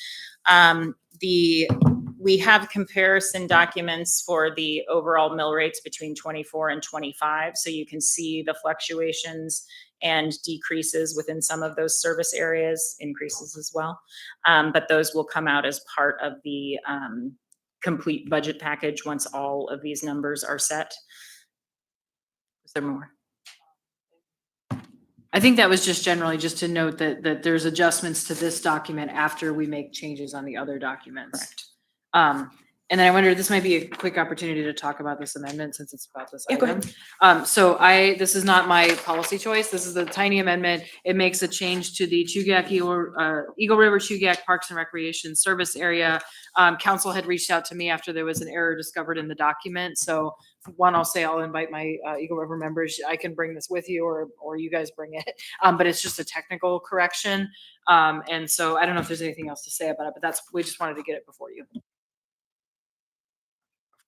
We have comparison documents for the overall mill rates between 24 and 25. So you can see the fluctuations and decreases within some of those service areas, increases as well. But those will come out as part of the complete budget package once all of these numbers are set. Is there more?
I think that was just generally just to note that there's adjustments to this document after we make changes on the other documents.
Correct.
And then I wonder, this might be a quick opportunity to talk about this amendment since it's about this
Yeah, go
item. This is not my policy choice. This is a tiny amendment. It makes a change to the Chugiak Eagle River Chugiak Parks and Recreation Service Area. Council had reached out to me after there was an error discovered in the document. So one, I'll say I'll invite my Eagle River members. I can bring this with you, or you guys bring it. But it's just a technical correction. And so I don't know if there's anything else to say about it, but we just wanted to get it before you.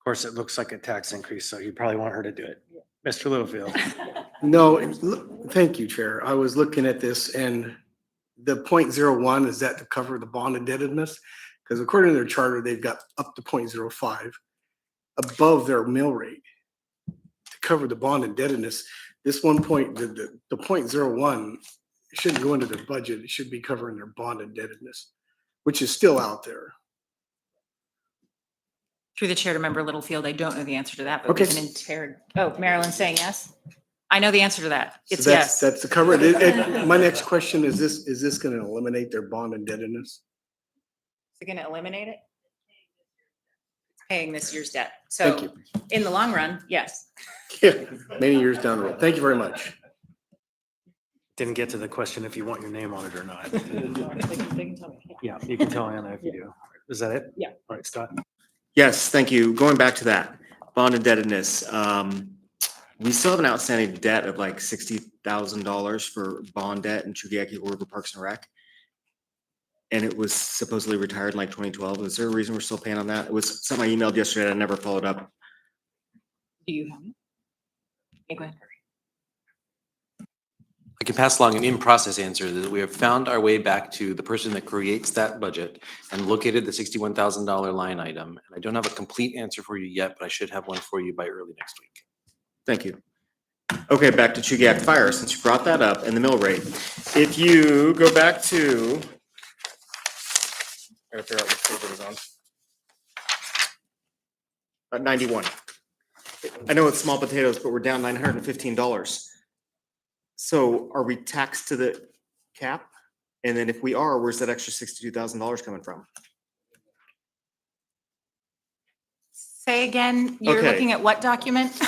Of course, it looks like a tax increase, so you probably want her to do it. Mr. Littlefield.
No, thank you, Chair. I was looking at this and the 0.01, is that to cover the bond indebtedness? Because according to their charter, they've got up to 0.05 above their mill rate to cover the bond indebtedness. This 1 point, the 0.01 shouldn't go into their budget. It should be covering their bond indebtedness, which is still out there.
Through the chair to member Littlefield, I don't know the answer to that, but we
Okay.
can interrogate. Oh, Marilyn's saying yes? I know the answer to that. It's
So
yes.
That's the cover. My next question is this going to eliminate their bond indebtedness?
Is it going to eliminate it? It's paying this year's debt.
Thank
So
you.
in the long run, yes.
Yeah, many years down the road. Thank you very much.
Didn't get to the question if you want your name on it or not. Yeah, you can tell Anna if you do. Is that it?
Yeah.
All right, Scott.
Yes, thank you. Going back to that, bond indebtedness. We still have an outstanding debt of like $60,000 for bond debt in Chugiak Eagle River Parks and Rec. And it was supposedly retired in like 2012. Is there a reason we're still paying on that? It was something I emailed yesterday. I never followed up.
Do you have it? Okay, go ahead.
I can pass along an in-process answer that we have found our way back to the person that creates that budget and located the $61,000 line item. And I don't have a complete answer for you yet, but I should have one for you by early next week.
Thank you. Okay, back to Chugiak Fire, since you brought that up and the mill rate. If you go back to, I gotta figure out what page it was on. 91. I know it's small potatoes, but we're down $915. So are we taxed to the cap? And then if we are, where's that extra $62,000 coming from?
Say again, you're
Okay.
looking at what document?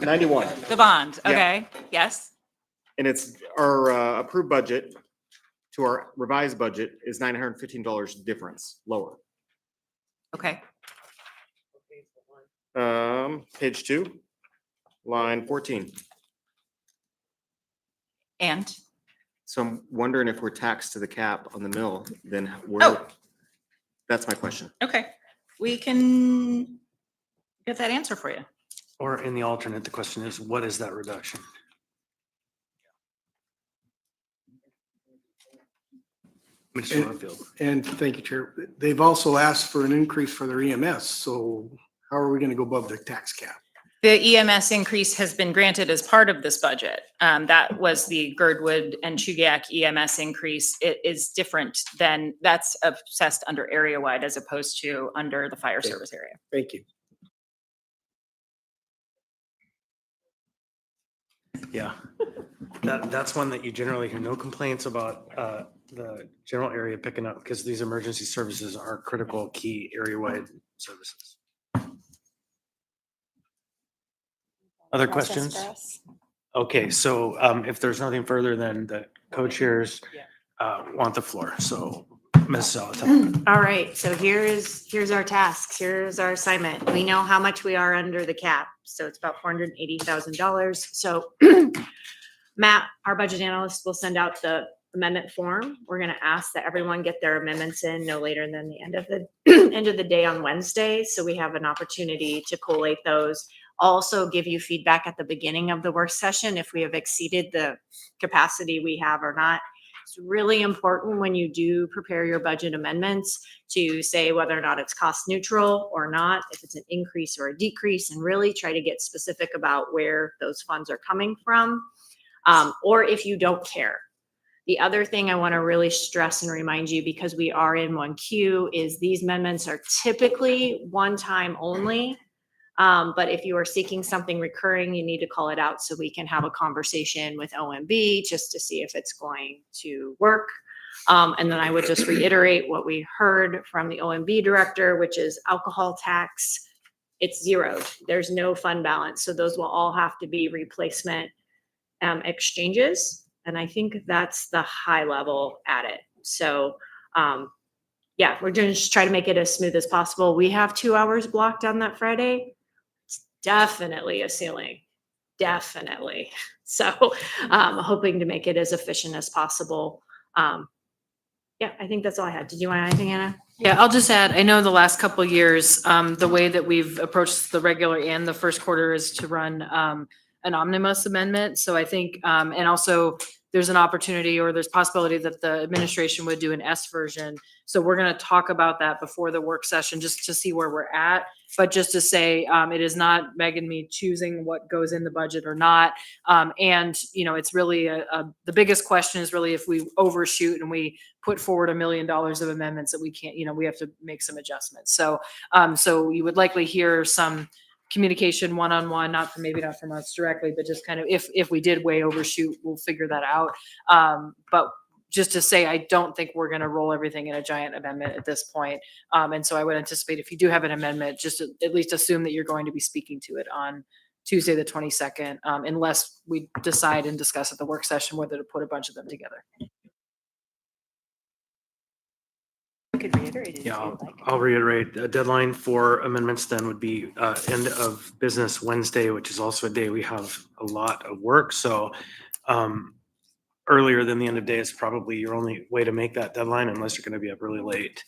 91.
The bond,
Yeah.
okay, yes.
And it's our approved budget to our revised budget is $915 difference lower.
Okay,
Page 2, line 14.
and,
So I'm wondering if we're taxed to the cap on the mill, then where?
Oh.
That's my question.
okay, we can get that answer for you.
Or in the alternate, the question is, what is that reduction? Mr. Warfield.
And thank you, Chair. They've also asked for an increase for their EMS, so how are we gonna go above the tax cap?
The EMS increase has been granted as part of this budget. That was the Girdwood and Chugiak EMS increase. It is different than, that's assessed under area-wide as opposed to under the fire service area.
Thank you.
Yeah. That's one that you generally hear no complaints about, the general area picking up because these emergency services are critical, key area-wide services. Other questions? Okay, so if there's nothing further, then the co-chairs want the floor. So Ms. Salatin.
All right, so here's our tasks. Here's our assignment. We know how much we are under the cap. So it's about $480,000. So Matt, our budget analyst, will send out the amendment form. We're gonna ask that everyone get their amendments in no later than the end of the end of the day on Wednesday. So we have an opportunity to collate those. Also give you feedback at the beginning of the work session if we have exceeded the capacity we have or not. It's really important when you do prepare your budget amendments to say whether or not it's cost neutral or not, if it's an increase or a decrease, and really try to get specific about where those funds are coming from, or if you don't care. The other thing I want to really stress and remind you, because we are in 1Q, is these amendments are typically one time only. But if you are seeking something recurring, you need to call it out so we can have a conversation with OMB just to see if it's going to work. And then I would just reiterate what we heard from the OMB director, which is alcohol tax. It's zeroed. There's no fund balance. So those will all have to be replacement exchanges. And I think that's the high level at it. So yeah, we're going to just try to make it as smooth as possible. We have 2 hours blocked on that Friday. It's definitely a ceiling, definitely. So hoping to make it as efficient as possible. Yeah, I think that's all I had. Did you want anything, Anna?
Yeah, I'll just add, I know the last couple of years, the way that we've approached the regular and the first quarter is to run an omnibus amendment. So I think, and also there's an opportunity or there's possibility that the administration would do an S version. So we're going to talk about that before the work session, just to see where we're at. But just to say, it is not Meg and me choosing what goes in the budget or not. And, you know, it's really the biggest question is really if we overshoot and we put forward $1 million of amendments that we can't, you know, we have to make some adjustments. So, so you would likely hear some communication one-on-one, not from us directly, but just kind of if we did way overshoot, we'll figure that out. But just to say, I don't think we're going to roll everything in a giant amendment at this point. And so I would anticipate if you do have an amendment, just at least assume that you're going to be speaking to it on Tuesday, the 22nd, unless we decide and discuss at the work session whether to put a bunch of them together.
You could reiterate it if
Yeah,
you'd like.
I'll reiterate, the deadline for amendments then would be end of business Wednesday, which is also a day we have a lot of work. So earlier than the end of day is probably your only way to make that deadline unless you're going to be up really late.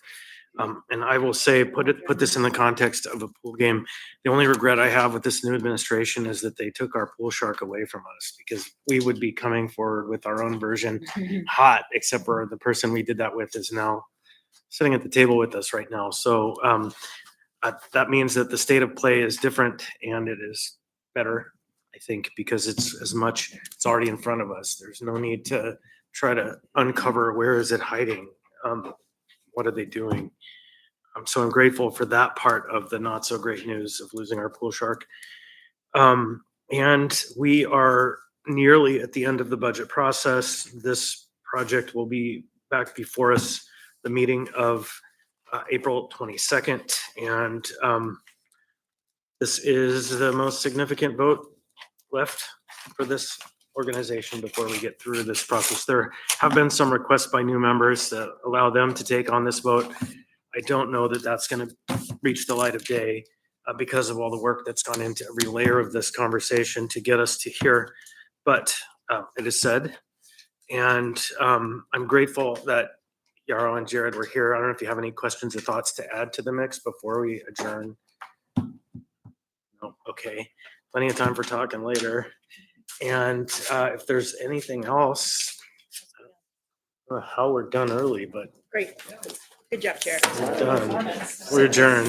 And I will say, put this in the context of a pool game. The only regret I have with this new administration is that they took our pool shark away from us because we would be coming forward with our own version hot, except for the person we did that with is now sitting at the table with us right now. So that means that the state of play is different and it is better, I think, because it's already in front of us. There's no need to try to uncover where is it hiding. What are they doing? So I'm grateful for that part of the not so great news of losing our pool shark. And we are nearly at the end of the budget process. This project will be back before us the meeting of April 22nd. And this is the most significant vote left for this organization before we get through this process. There have been some requests by new members that allow them to take on this vote. I don't know that that's going to reach the light of day because of all the work that's gone into every layer of this conversation to get us to here. But it is said, and I'm grateful that Yarrow and Jared were here. I don't know if you have any questions or thoughts to add to the mix before we adjourn. No, okay, plenty of time for talking later. And if there's anything else, How we're done early, but
Great. Good job, Chair.
we're done. We're adjourned.